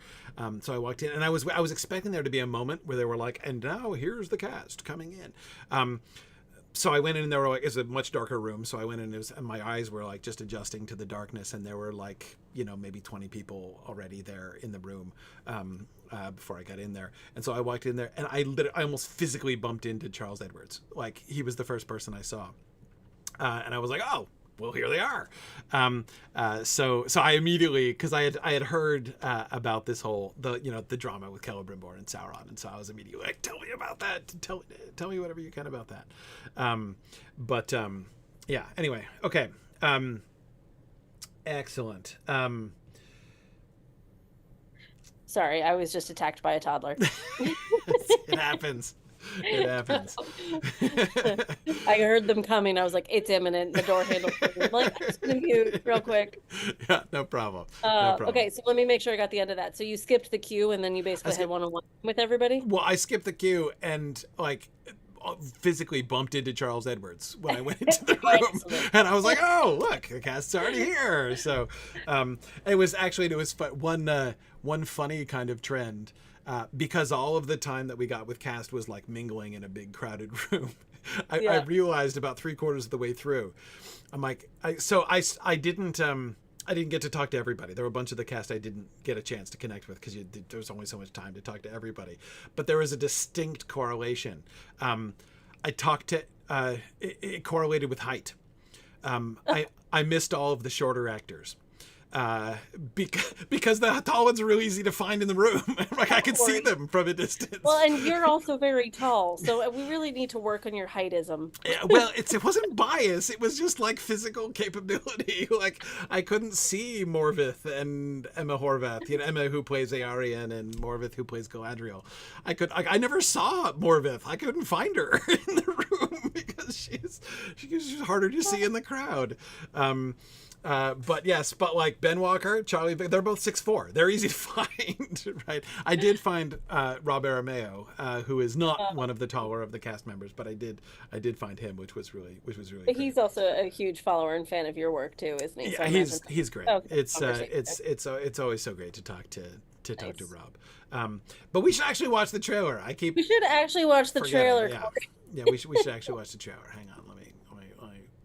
So I walked in and I was expecting there to be a moment where they were like, and now here's the cast coming in. So I went in and there were like, it's a much darker room. So I went in and my eyes were like just adjusting to the darkness. And there were like, you know, maybe 20 people already there in the room before I got in there. And so I walked in there and I almost physically bumped into Charles Edwards. Like he was the first person I saw. And I was like, oh, well, here they are. So I immediately, because I had heard about this whole the drama with Celebrimbor and Sauron, and so I was immediately like, tell me about that. Tell me whatever you can about that. Yeah. Anyway, okay. Excellent. Sorry, I was just attacked by a toddler. It happens. It happens. I heard them coming. I was like, it's imminent. The door handle. I'm like, I'm just going to mute real quick. Yeah, no problem. No problem. Okay, so let me make sure I got the end of that. So you skipped the queue and then you basically had one-on-one with everybody? Well, I skipped the queue and like physically bumped into Charles Edwards when I went into the room, and I was like, "Oh, look, the cast's already here." So it was one funny kind of trend. Because all of the time that we got with cast was like mingling in a big crowded room. I realized about 3/4 of the way through, I'm like, I didn't get to talk to everybody. There were a bunch of the cast I didn't get a chance to connect with because there was only so much time to talk to everybody. But there was a distinct correlation. I talked to, it correlated with height. I missed all of the shorter actors. Because the tall ones are really easy to find in the room. Like I could see them from a distance. Well, and you're also very tall, so we really need to work on your heightism. Yeah, well, it wasn't bias. It was just like physical capability. Like I couldn't see Morvith and Emma Horvath. Emma who plays Aarion and Morvith who plays Galadriel. I never saw Morvith. I couldn't find her in the room because she's harder to see in the crowd. But like Ben Walker, Charlie, they're both 6'4". They're easy to find, right? I did find Rob Arameo, who is not one of the taller of the cast members, but I did find him, which was really But he's also a huge follower and fan of your work too, isn't he? Yeah, so he's great. It's always so great to talk to Rob. But we should actually watch the trailer. We should actually watch the trailer. Yeah, we should actually watch the trailer. Hang on, let me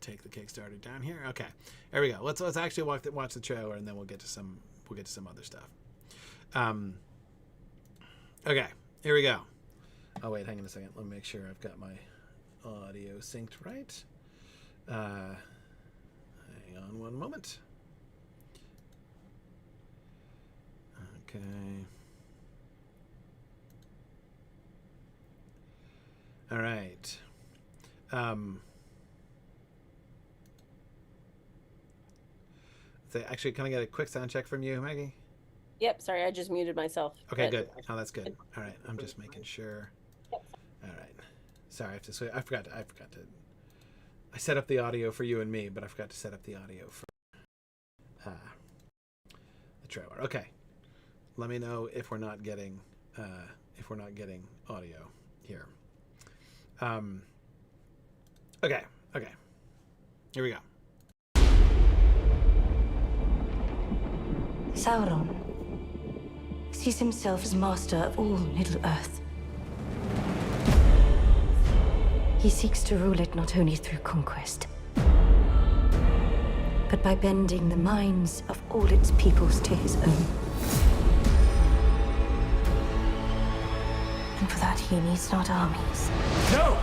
take the Kickstarter down here. Okay, there we go. Let's actually watch the trailer, and then we'll get to some other stuff. Okay, here we go. Oh wait, hang on a second. Let me make sure I've got my audio synced right. Hang on one moment. Okay. All right. Actually, can I get a quick sound check from you, Maggie? Yep. Sorry, I just muted myself. Okay, good. Oh, that's good. All right, I'm just making sure. All right. Sorry, I forgot to. I set up the audio for you and me, but I forgot to set up the audio for the trailer. Okay. Let me know if we're not getting audio here. Okay. Here we go. Sauron sees himself as master of all Middle-earth. He seeks to rule it not only through conquest, but by bending the minds of all its peoples to his own. And for that, he needs not armies. No!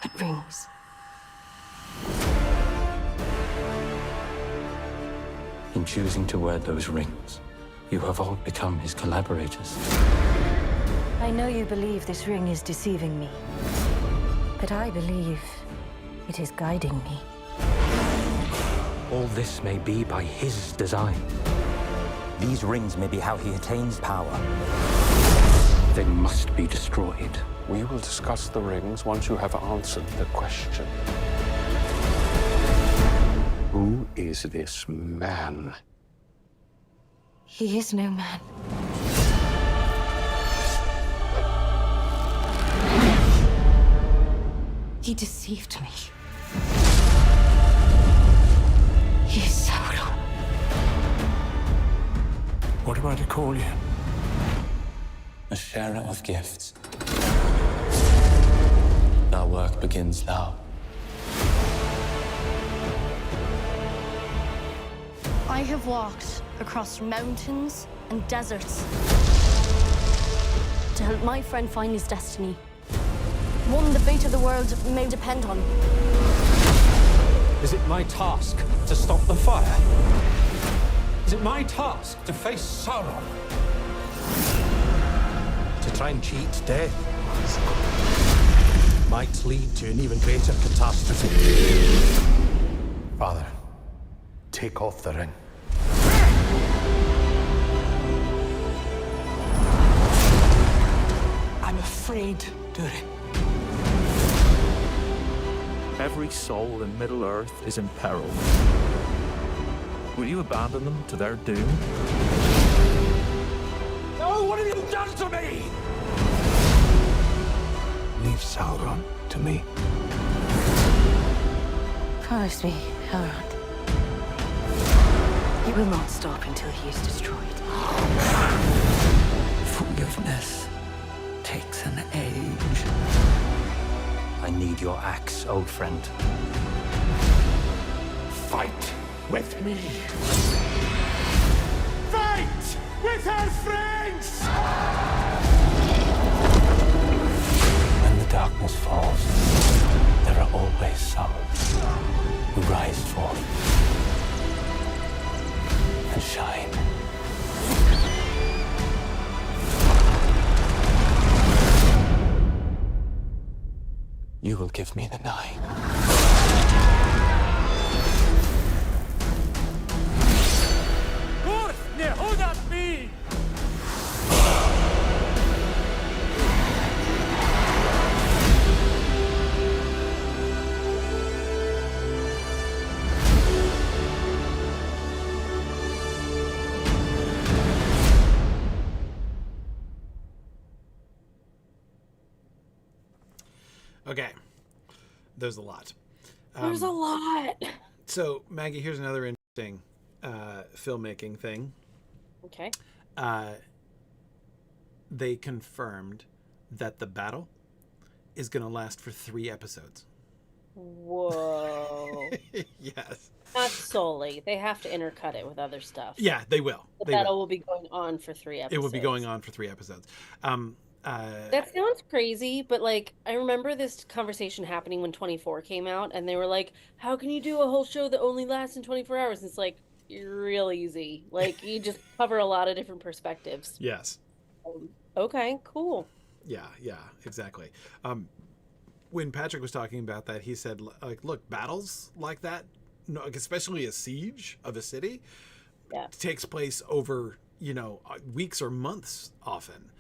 But rings. In choosing to wear those rings, you have all become his collaborators. I know you believe this ring is deceiving me, but I believe it is guiding me. All this may be by his design. These rings may be how he attains power. They must be destroyed. We will discuss the rings once you have answered the question. Who is this man? He is no man. He deceived me. He is Sauron. What am I to call you? A sharer of gifts. Our work begins now. I have walked across mountains and deserts to help my friend find his destiny. One the fate of the world may depend on. Is it my task to stop the fire? Is it my task to face Sauron? To try and cheat death might lead to an even greater catastrophe. Father, take off the ring. I'm afraid, Durin. Every soul in Middle-earth is in peril. Will you abandon them to their doom? No, what have you done to me? Sauron to me. Promise me, Elrond. You will not stop until he is destroyed. Forgiveness takes an age. I need your axe, old friend. Fight with me. Fight with our friends! When the darkness falls, there are always some who rise forth and shine. You will give me the nine. Okay. There's a lot. There's a lot. So, Maggie, here's another interesting filmmaking thing. Okay. They confirmed that the battle is going to last for 3 episodes. Whoa. Yes. Not solely. They have to intercut it with other stuff. Yeah, they will. The battle will be going on for 3 episodes. It will be going on for 3 episodes. That sounds crazy, but like I remember this conversation happening when 24 came out, and they were like, "How can you do a whole show that only lasts in 24 hours?" And it's like real easy. Like you just cover a lot of different perspectives. Yes. Okay, cool. Yeah, exactly. When Patrick was talking about that, he said, like, look, battles like that, especially a siege of a city, takes place over, weeks or months often.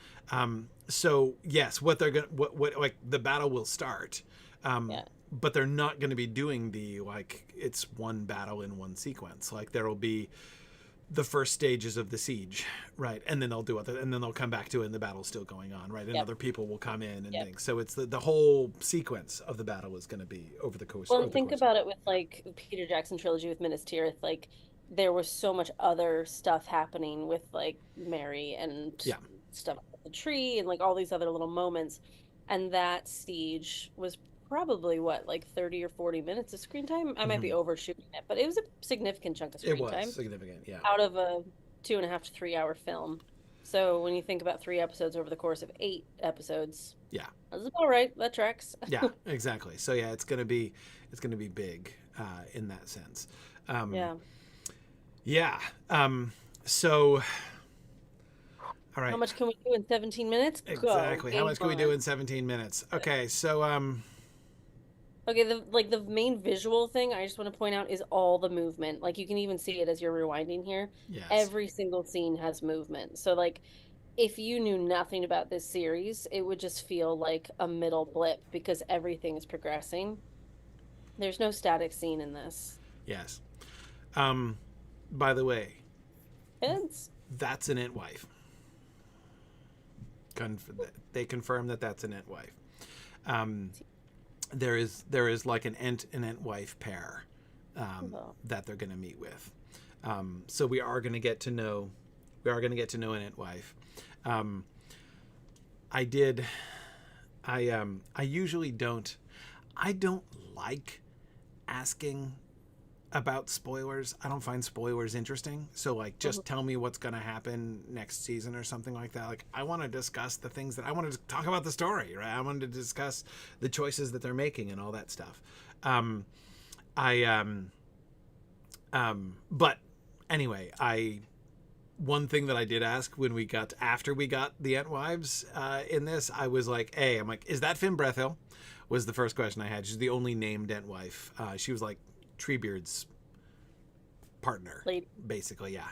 So yes, what they're gonna, what like the battle will start, but they're not going to be doing it's one battle in one sequence. Like there will be the first stages of the siege, right? And then they'll do other, and then they'll come back to it, and the battle's still going on, right? And other people will come in and things. So it's the whole sequence of the battle is going to be over the course. Well, think about it with like Peter Jackson trilogy with Minas Tirith. Like there was so much other stuff happening with like Mary and stuff with the tree and like all these other little moments, and that siege was probably like 30 or 40 minutes of screen time. I might be overshooting it, but it was a significant chunk of screen time. Significant, yeah. Out of a 2.5 to 3 hour film. So when you think about 3 episodes over the course of 8 episodes, that's about right. That tracks. Yeah, exactly. So yeah, it's gonna be big in that sense. So. All right. How much can we do in 17 minutes? Exactly. How much can we do in 17 minutes? Okay, so okay, the main visual thing I just want to point out is all the movement. Like you can even see it as you're rewinding here. Yes. Every single scene has movement. So like if you knew nothing about this series, it would just feel like a middle blip because everything is progressing. There's no static scene in this. Yes. By the way, that's an Entwife. They confirm that that's an Entwife. There is like an Ent and Entwife pair that they're going to meet with. So we are going to get to know an Entwife. I usually don't like asking about spoilers. I don't find spoilers interesting. So like just tell me what's going to happen next season or something like that. Like I want to discuss the things that I want to talk about the story, right? I wanted to discuss the choices that they're making and all that stuff. But anyway, one thing that I did ask after we got the Entwives in this, I was like, I'm like, is that Finn Brethil? Was the first question I had. She's the only named Entwife. She was like Treebeard's partner, basically. Yeah.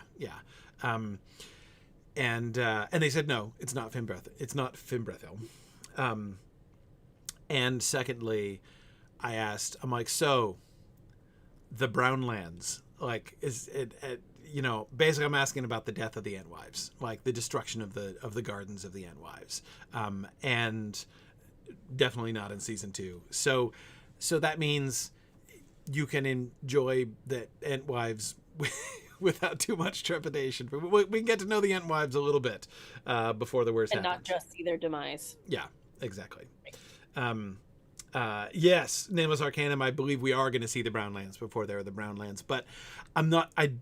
And they said no, it's not Finn Brethil. It's not Finn Brethil. And secondly, I asked, I'm like, so the Brownlands, like, is it? Basically, I'm asking about the death of the Entwives, like the destruction of the gardens of the Entwives, and definitely not in season 2. So that means you can enjoy the Entwives without too much trepidation. We can get to know the Entwives a little bit before the worst and happens. not just see their demise. Yeah, exactly. Yes, Nameless Arcanum, I believe we are going to see the Brownlands before there are the Brownlands, but I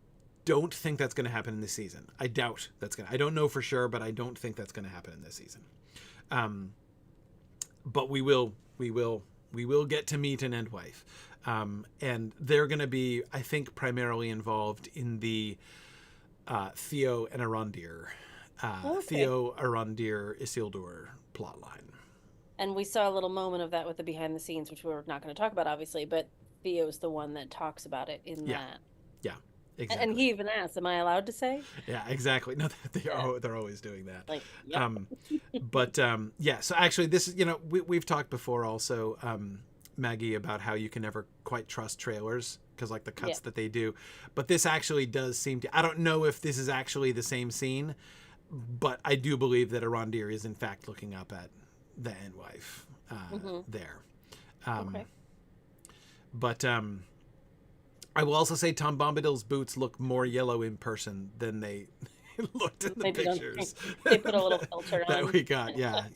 don't think that's going to happen in this season. I doubt that's going to. I don't know for sure, but I don't think that's going to happen in this season. But we will get to meet an Endwife. And they're going to be, I think, primarily involved in the Theo and Arondir, Theo, Arondir, Isildur plotline. And we saw a little moment of that with the behind the scenes, which we're not going to talk about, obviously, but Theo's the one that talks about it in that. Yeah, exactly. And he even asked, am I allowed to say? Yeah, exactly. No, they're always doing that. Like, yep. But yeah, so actually this is, we've talked before also, Maggie, about how you can never quite trust trailers because like the cuts that they do. But this actually does seem to, I don't know if this is actually the same scene, but I do believe that Arondir is in fact looking up at the Endwife there. Okay. But I will also say Tom Bombadil's boots look more yellow in person than they looked in the pictures. They put a little filter on. That we got. Yeah.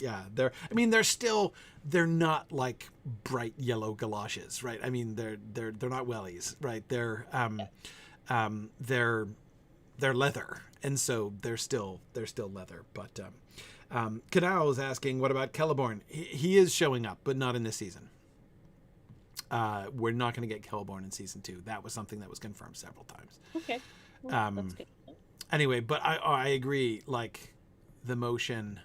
They're not like bright yellow galoshes, right? I mean, they're not wellies, right? They're leather, and so they're still leather. But Canal is asking, what about Celeborn? He is showing up, but not in this season. We're not going to get Celeborn in season 2. That was something that was confirmed several times. Okay. Well, that's good. Anyway, but I agree. Like the motion,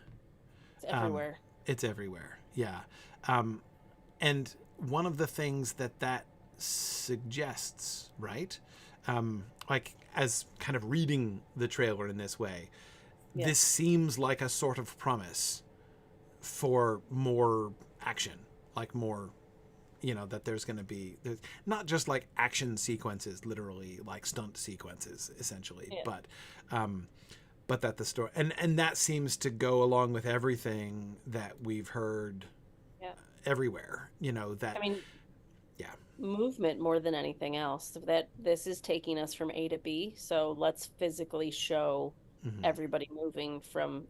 it's everywhere. It's everywhere. Yeah. And one of the things that suggests, right? Like as kind of reading the trailer in this way, this seems like a sort of promise for more action, like more, that there's going to be not just like action sequences, literally like stunt sequences, essentially, but that the story and that seems to go along with everything that we've heard everywhere. That movement more than anything else. That this is taking us from A to B, so let's physically show everybody moving from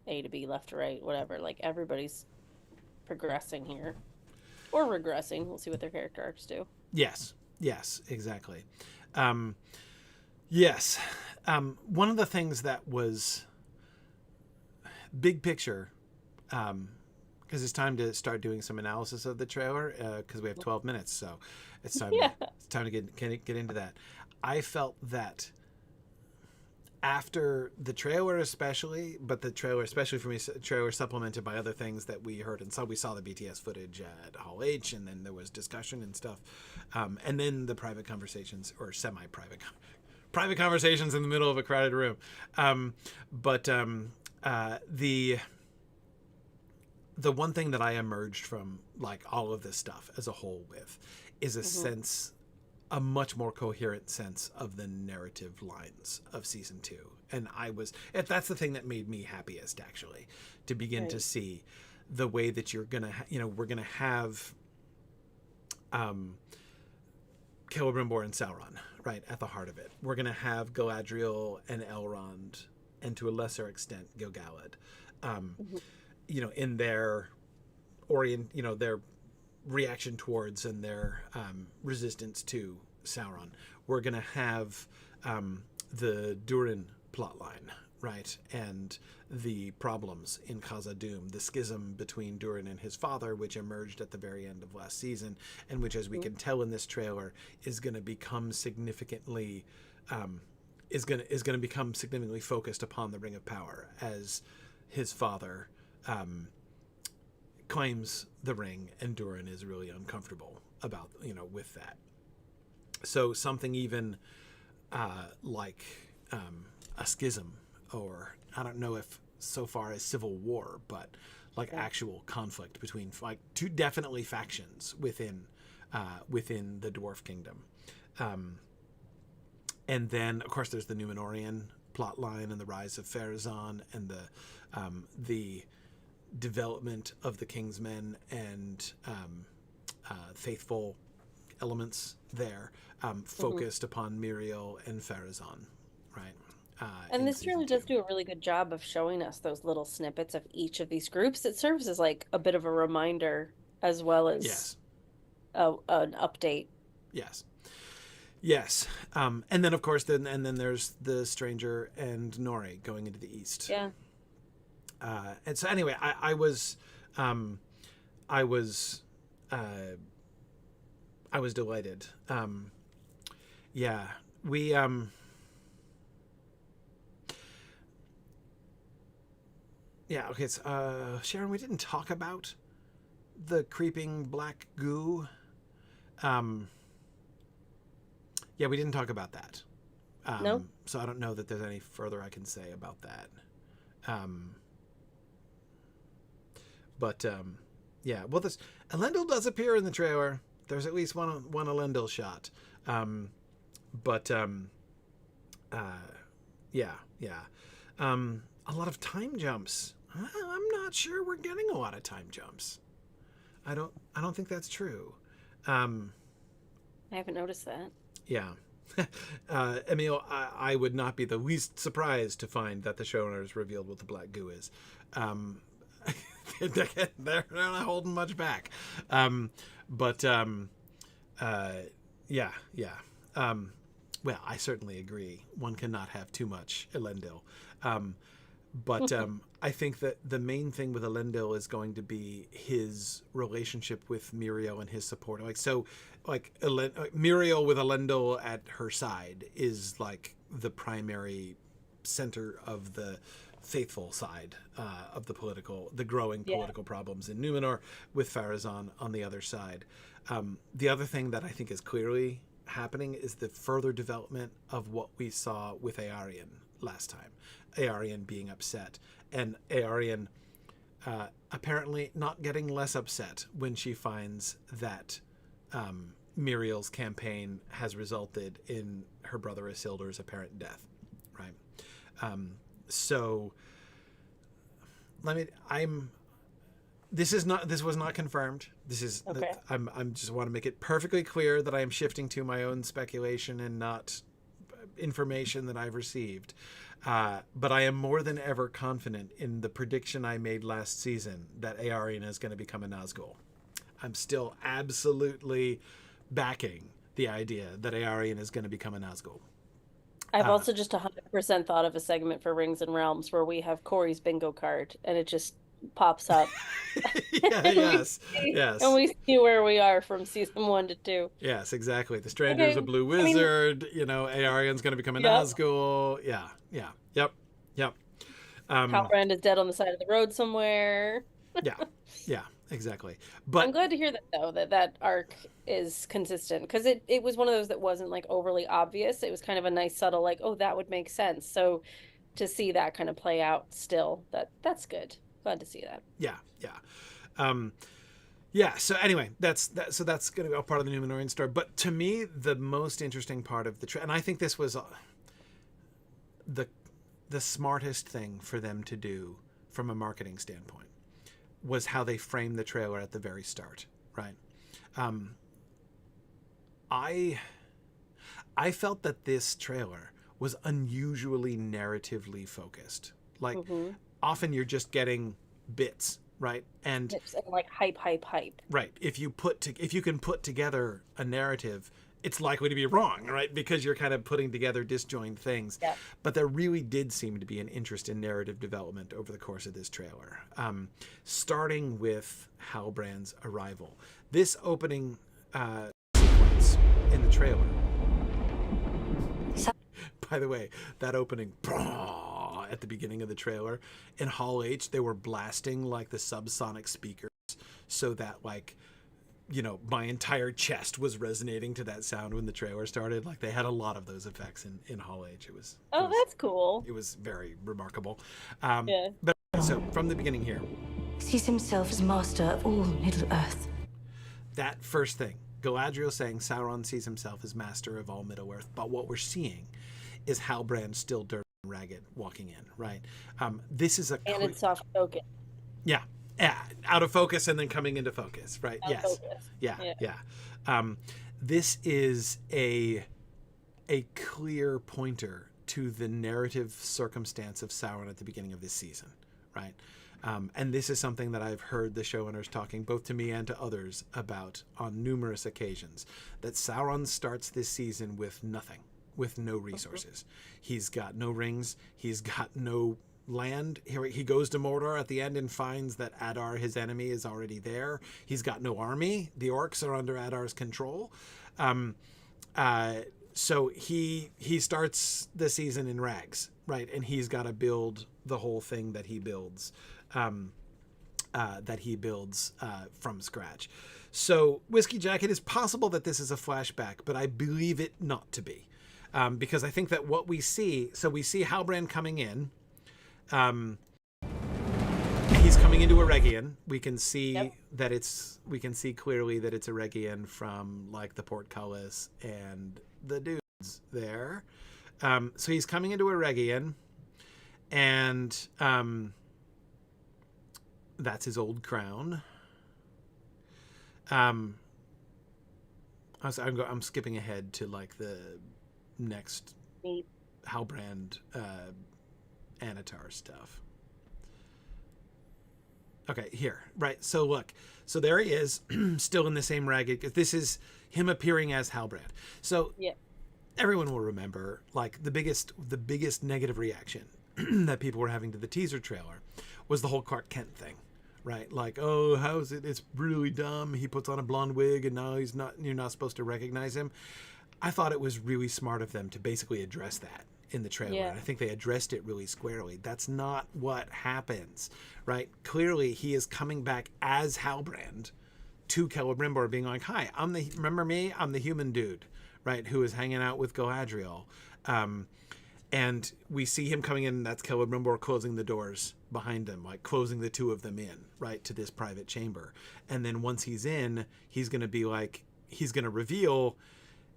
A to B, left to right, whatever. Like everybody's progressing here. Or regressing. We'll see what their character arcs do. Yes, exactly. Yes. One of the things that was big picture, because it's time to start doing some analysis of the trailer, because we have 12 minutes, so it's time to get into that. I felt that after the trailer especially, but the trailer especially for me, trailer supplemented by other things that we heard and saw. We saw the BTS footage at Hall H, and then there was discussion and stuff, and then the private conversations or semi-private private conversations in the middle of a crowded room. The one thing that I emerged from like all of this stuff as a whole with is a sense, a much more coherent sense of the narrative lines of season 2. And that's the thing that made me happiest, actually, to begin to see the way that you're going to, we're going to have Celebrimbor and Sauron, right, at the heart of it. We're going to have Galadriel and Elrond, and to a lesser extent, Gil-galad, in their their reaction towards and their resistance to Sauron. We're going to have the Durin plotline, right? And the problems in Khazad-dûm, the schism between Durin and his father, which emerged at the very end of last season, and which, as we can tell in this trailer, is going to become significantly focused upon the Ring of Power as his father claims the ring, and Durin is really uncomfortable about with that. So something even like a schism, or I don't know if so far as civil war, but like actual conflict between like two definitely factions within the Dwarf Kingdom. And then of course there's the Númenórean plot line and the rise of Pharazôn and the development of the King's Men and faithful elements there, focused upon Miriel and Pharazôn, right? And this really does do a really good job of showing us those little snippets of each of these groups. It serves as like a bit of a reminder as well as yes, an update. yes, yes. And then of course, then there's the Stranger and Nori going into the east. Yeah. And so anyway, I was delighted. Yeah, we yeah, okay. So, Sharon, we didn't talk about the creeping black goo. Yeah, we didn't talk about that. No. So I don't know that there's any further I can say about that. But yeah, well, this Elendil does appear in the trailer. There's at least one Elendil shot. Yeah. A lot of time jumps. I'm not sure we're getting a lot of time jumps. I don't think that's true. I haven't noticed that. Yeah. Emil, I would not be the least surprised to find that the showrunners revealed what the black goo is. They're not holding much back. Yeah. Well, I certainly agree. One cannot have too much Elendil. I think that the main thing with Elendil is going to be his relationship with Miriel and his support. Miriel with Elendil at her side is like the primary center of the faithful side of the growing political problems in Numenor, with Pharazôn on the other side. The other thing that I think is clearly happening is the further development of what we saw with Aarion last time. Aarion being upset, and Aarion apparently not getting less upset when she finds that Miriel's campaign has resulted in her brother Isildur's apparent death, right? So this was not confirmed. This is okay. I'm just want to make it perfectly clear that I am shifting to my own speculation and not information that I've received. But I am more than ever confident in the prediction I made last season that Aarion is going to become a Nazgul. I'm still absolutely backing the idea that Aarion is going to become a Nazgul. I've also just 100% thought of a segment for Rings and Realms where we have Corey's bingo card and it just pops up. Yes. And we see where we are from season 1 to 2. Yes, exactly. The Stranger's a blue wizard. Aarion's going to become a Nazgul. Yeah. Yep. Halbrand is dead on the side of the road somewhere. Yeah, exactly. But I'm glad to hear that, though, that arc is consistent, because it was one of those that wasn't like overly obvious. It was kind of a nice subtle, like, oh, that would make sense. So to see that kind of play out still, that's good. Glad to see that. Yeah. So anyway, that's going to be a part of the Numenorian story. But to me, the most interesting part of and I think this was the smartest thing for them to do from a marketing standpoint, was how they framed the trailer at the very start, right? I felt that this trailer was unusually narratively focused. Like, often you're just getting bits, right? And like hype. Right. If you can put together a narrative, it's likely to be wrong, right? Because you're kind of putting together disjoint things. Yeah. But there really did seem to be an interest in narrative development over the course of this trailer, starting with Halbrand's arrival. This opening sequence in the trailer. By the way, that opening at the beginning of the trailer in Hall H, they were blasting like the subsonic speakers so that my entire chest was resonating to that sound when the trailer started. Like, they had a lot of those effects in Hall H. That's cool. It was very remarkable. Yeah. But so from the beginning here, sees himself as master of all Middle-earth. That first thing, Galadriel saying Sauron sees himself as master of all Middle-earth. But what we're seeing is Halbrand still dirt and ragged walking in, right? This is and it's soft spoken. Yeah. out of focus and then coming into focus, right? Out of Yes. focus. Yeah. This is a clear pointer to the narrative circumstance of Sauron at the beginning of this season, right? And this is something that I've heard the showrunners talking both to me and to others about on numerous occasions, that Sauron starts this season with nothing, with no resources. He's got no rings. He's got no land. He goes to Mordor at the end and finds that Adar, his enemy, is already there. He's got no army. The orcs are under Adar's control. So he starts the season in rags, right? And he's got to build the whole thing that he builds, from scratch. So Whiskey Jacket, is possible that this is a flashback, but I believe it not to be, because I think that what we see Halbrand coming in. He's coming into Eregion. We can see that we can see clearly that it's Eregion from like the portcullis and the dudes there. So he's coming into Eregion, and that's his old crown. I'm skipping ahead to like the next Halbrand Anatar stuff. Okay, here, right. So look, so there he is, still in the same ragged. This is him appearing as Halbrand. So everyone will remember, like the biggest negative reaction that people were having to the teaser trailer was the whole Clark Kent thing, right? Like, oh, how is it? It's really dumb. He puts on a blonde wig, and now you're not supposed to recognize him. I thought it was really smart of them to basically address that in the trailer. Yeah. I think they addressed it really squarely. That's not what happens, right? Clearly, he is coming back as Halbrand to Celebrimbor, being like, "Hi, remember me? I'm the human dude, right? Who is hanging out with Galadriel." And we see him coming in. That's Celebrimbor closing the doors behind them, like closing the two of them in, right, to this private chamber. And then once he's in, he's going to be like, he's going to reveal,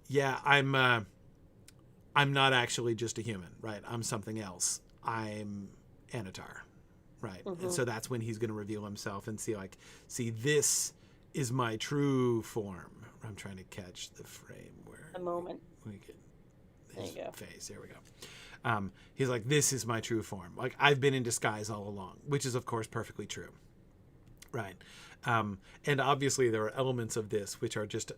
yeah, I'm not actually just a human, right? I'm something else. I'm Anatar, right? Mm-hmm. And so that's when he's going to reveal himself and see, this is my true form. I'm trying to catch the frame where a moment we get his face. There we go. He's like, this is my true form. Like, I've been in disguise all along, which is of course perfectly true, right? And obviously there are elements of this which are just,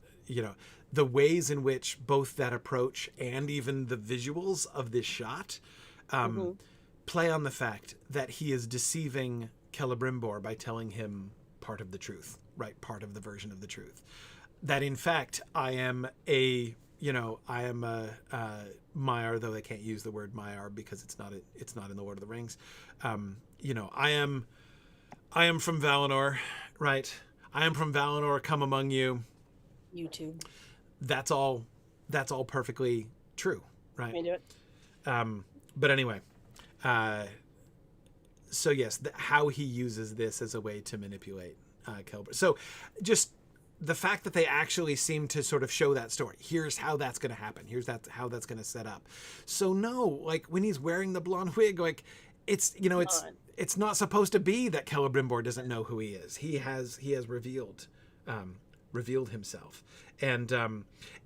the ways in which both that approach and even the visuals of this shot play on the fact that he is deceiving Celebrimbor by telling him part of the truth, right? Part of the version of the truth. That in fact, I am a Maiar, though they can't use the word Maiar because it's not in the Lord of the Rings. I am from Valinor, right? I am from Valinor, come among you. YouTube. That's all perfectly true, right? Can I do it? But anyway, so yes, how he uses this as a way to manipulate Celebrimbor. So just the fact that they actually seem to sort of show that story. Here's how that's going to happen. Here's how that's going to set up. So no, like when he's wearing the blonde wig, like it's not supposed to be that Celebrimbor doesn't know who he is. He has revealed himself. And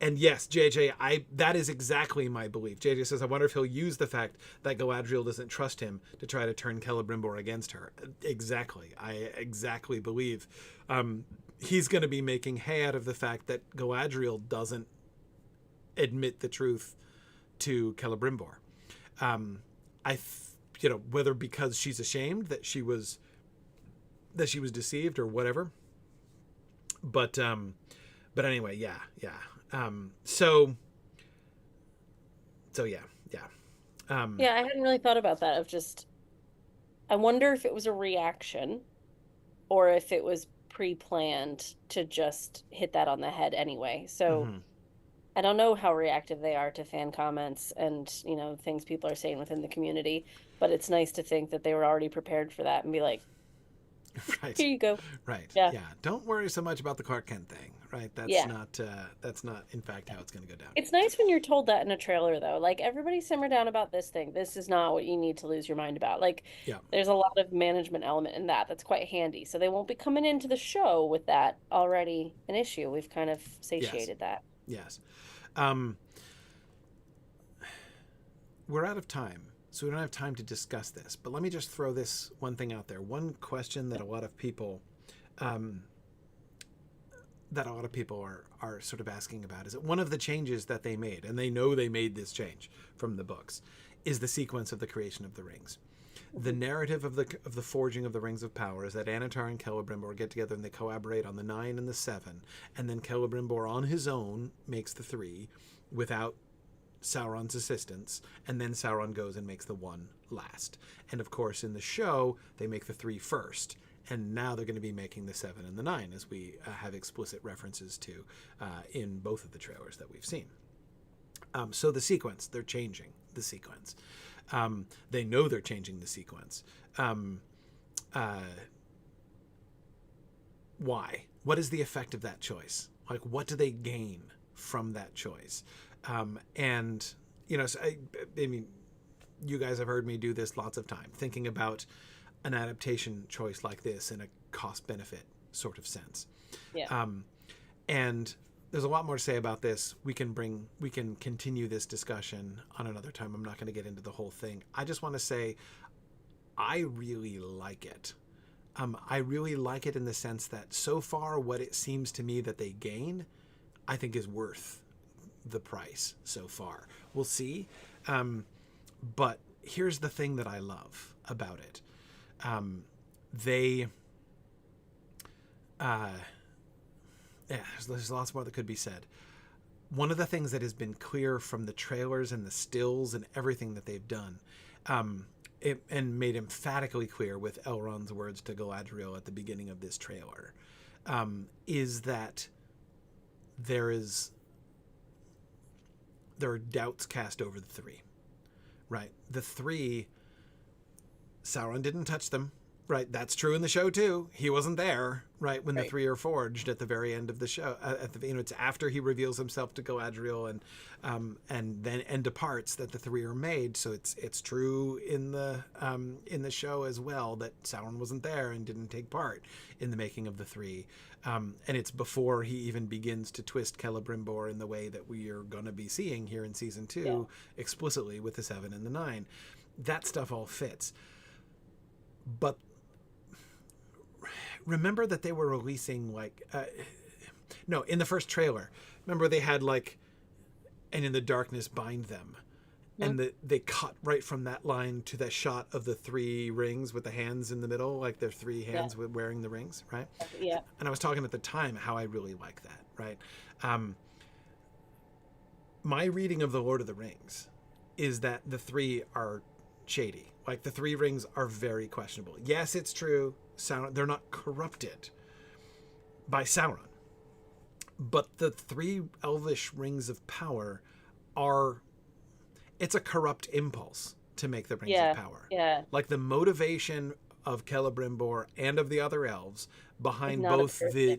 yes, JJ, that is exactly my belief. JJ says, I wonder if he'll use the fact that Galadriel doesn't trust him to try to turn Celebrimbor against her. Exactly. I exactly believe he's going to be making hay out of the fact that Galadriel doesn't admit the truth to Celebrimbor. Whether because she's ashamed that she was deceived or whatever. But anyway, yeah. So yeah. I hadn't really thought about that. I wonder if it was a reaction or if it was pre-planned to just hit that on the head anyway. So I don't know how reactive they are to fan comments and, things people are saying within the community, but it's nice to think that they were already prepared for that and be like, Right. Here you go. Right. Yeah. Yeah. Don't worry so much about the Clark Kent thing. Right. Yeah. That's not in fact how it's going to go down. It's nice when you're told that in a trailer, though. Like, everybody simmer down about this thing. This is not what you need to lose your mind about. Like, Yeah. there's a lot of management element in that. That's quite handy. So they won't be coming into the show with that already an issue. We've kind of satiated that. Yes. We're out of time, so we don't have time to discuss this. But let me just throw this one thing out there. One question that a lot of people are sort of asking about is that one of the changes that they made, and they know they made this change from the books, is the sequence of the creation of the rings. The narrative of the forging of the Rings of Power is that Annatar and Celebrimbor get together and they collaborate on the 9 and the 7, and then Celebrimbor on his own makes the 3 without Sauron's assistance, and then Sauron goes and makes the 1 last. And of course, in the show, they make the 3 first, and now they're going to be making the 7 and the 9, as we have explicit references to in both of the trailers that we've seen. So the sequence, they're changing the sequence. They know they're changing the sequence. Why? What is the effect of that choice? Like, what do they gain from that choice? And, you know, so I mean, you guys have heard me do this lots of time, thinking about an adaptation choice like this in a cost-benefit sort of sense. Yeah. And there's a lot more to say about this. We can continue this discussion on another time. I'm not going to get into the whole thing. I just want to say I really like it. I really like it in the sense that so far what it seems to me that they gain, I think is worth the price so far. We'll see. But here's the thing that I love about it. There's lots more that could be said. One of the things that has been clear from the trailers and the stills and everything that they've done, and made emphatically clear with Elrond's words to Galadriel at the beginning of this trailer, is that there are doubts cast over the 3, right? The 3, Sauron didn't touch them, right? That's true in the show too. He wasn't there, right, when the 3 are forged at the very end of the show. It's after he reveals himself to Galadriel and departs that the 3 are made. So it's true in the show as well that Sauron wasn't there and didn't take part in the making of the 3. And it's before he even begins to twist Celebrimbor in the way that we are going to be seeing here in season 2, explicitly with the 7 and the 9. That stuff all fits. But remember that they were releasing in the first trailer, remember they had and in the darkness bind them. And they cut right from that line to that shot of the 3 rings with the hands in the middle, like their 3 hands wearing the rings, right? Yeah. And I was talking at the time how I really like that, right? My reading of The Lord of the Rings is that the 3 are shady. Like, the 3 rings are very questionable. Yes, it's true. Sauron, they're not corrupted by Sauron. But the 3 elvish rings of power it's a corrupt impulse to make the rings of power. Yeah. Like, the motivation of Celebrimbor and of the other elves behind both the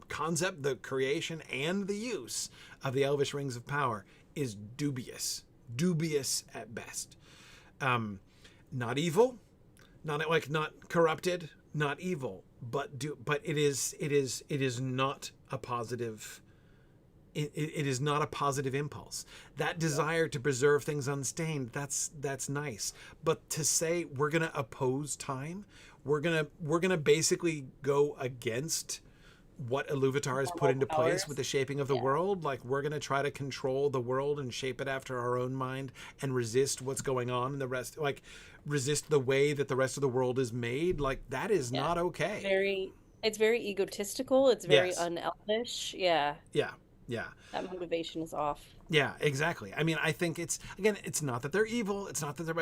concept, the creation, and the use of the elvish rings of power is dubious at best. Not evil, not corrupted, not evil, but it is not a positive. It is not a positive impulse. That desire to preserve things unstained, that's nice. But to say we're gonna oppose time, we're gonna basically go against what Iluvatar has put into place with the shaping of the world. Like, we're going to try to control the world and shape it after our own mind and resist what's going on in the rest, resist the way that the rest of the world is made. Like, that is not okay. It's very egotistical. It's very unelvish. Yeah. Yeah. Yeah. That motivation is off. Yeah, exactly. I mean, I think it's not that they're evil. It's not that they're,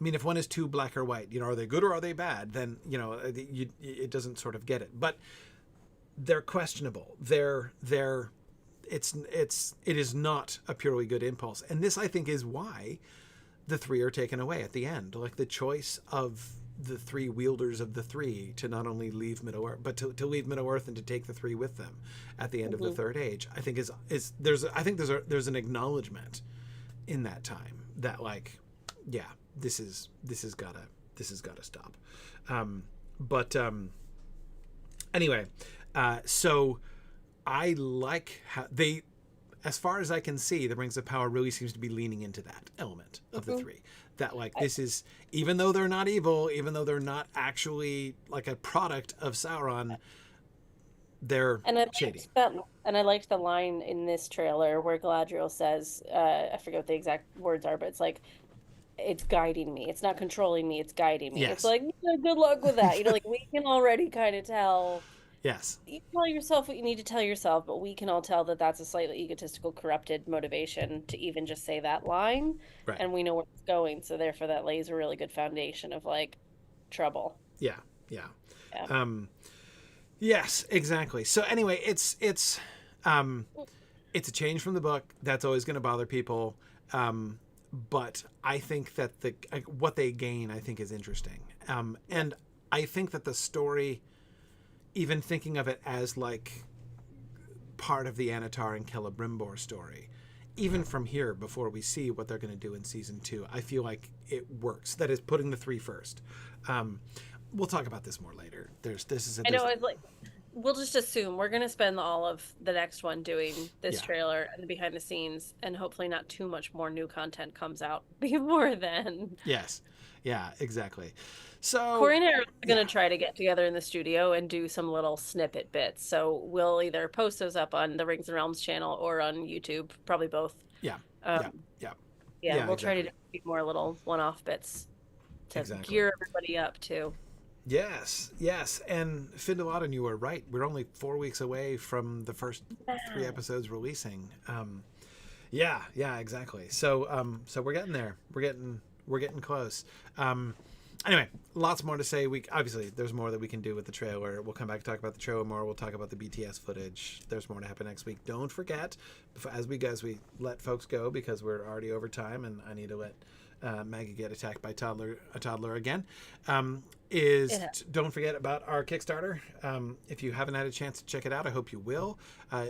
if one is too black or white, are they good or are they bad? Then, it doesn't sort of get it. But they're questionable. It is not a purely good impulse. And this, I think, is why the three are taken away at the end. Like the choice of the three wielders of the three to not only leave Middle-earth, but to leave Middle-earth and to take the three with them at the end of the Third Age, I think there's an acknowledgement in that time that like, yeah, this has gotta stop. Anyway, so I like how they, as far as I can see, the Rings of Power really seems to be leaning into that element of the three. That like this is, even though they're not evil, even though they're not actually like a product of Sauron, they're shady. I liked the line in this trailer where Galadriel says, I forget what the exact words are, but it's like, it's guiding me. It's not controlling me. It's guiding me. Yes. It's like, good luck with that. You know, like we can already kind of tell. Yes. You tell yourself what you need to tell yourself, but we can all tell that that's a slightly egotistical, corrupted motivation to even just say that line. Right. And we know where it's going. So therefore that lays a really good foundation of like trouble. Yeah. Yes, exactly. So anyway, it's a change from the book. That's always going to bother people. But I think that what they gain, I think, is interesting. And I think that the story, even thinking of it as like part of the Anatar and Celebrimbor story, even from here, before we see what they're going to do in season 2, I feel like it works. That is putting the three first. We'll talk about this more later. I know, it's like, we'll just assume we're going to spend all of the next one doing this trailer and the behind the scenes, and hopefully not too much more new content comes out before then. Yes. Yeah, exactly. So Corey and I are going to try to get together in the studio and do some little snippet bits. So we'll either post those up on the Rings and Realms channel or on YouTube, probably both. Yeah. We'll try to do more little one-off bits to gear everybody up too. Yes. And Findalad, you were right. We're only 4 weeks away from the first 3 episodes releasing. Yeah, exactly. So we're getting there. We're getting close. Anyway, lots more to say. Obviously, there's more that we can do with the trailer. We'll come back and talk about the trailer more. We'll talk about the BTS footage. There's more to happen next week. Don't forget, as we let folks go, because we're already over time, and I need to let Maggie get attacked by a toddler again. Don't forget about our Kickstarter. If you haven't had a chance to check it out, I hope you will.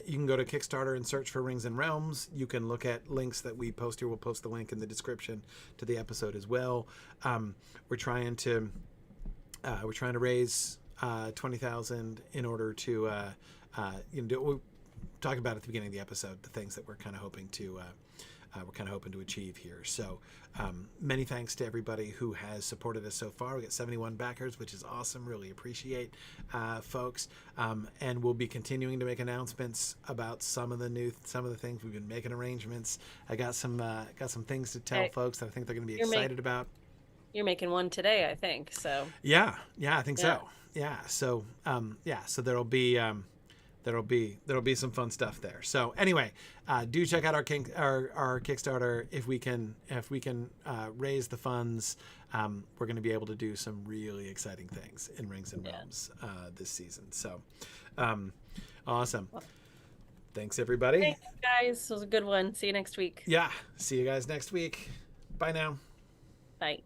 You can go to Kickstarter and search for Rings and Realms. You can look at links that we post here. We'll post the link in the description to the episode as well. We're trying to raise $20,000 in order to we talked about at the beginning of the episode the things that we're kind of hoping to achieve here. So many thanks to everybody who has supported us so far. We got 71 backers, which is awesome. Really appreciate folks. And we'll be continuing to make announcements about some of the things. We've been making arrangements. I got some things to tell folks that I think they're going to be excited about. You're making one today, I think. So yeah, I think so. Yeah. So so there'll be some fun stuff there. So anyway, do check out our Kickstarter. If we can raise the funds, we're going to be able to do some really exciting things in Rings and Realms this season. So awesome. Thanks everybody. Thanks guys. It was a good one. See you next week. Yeah. See you guys next week. Bye now. Bye.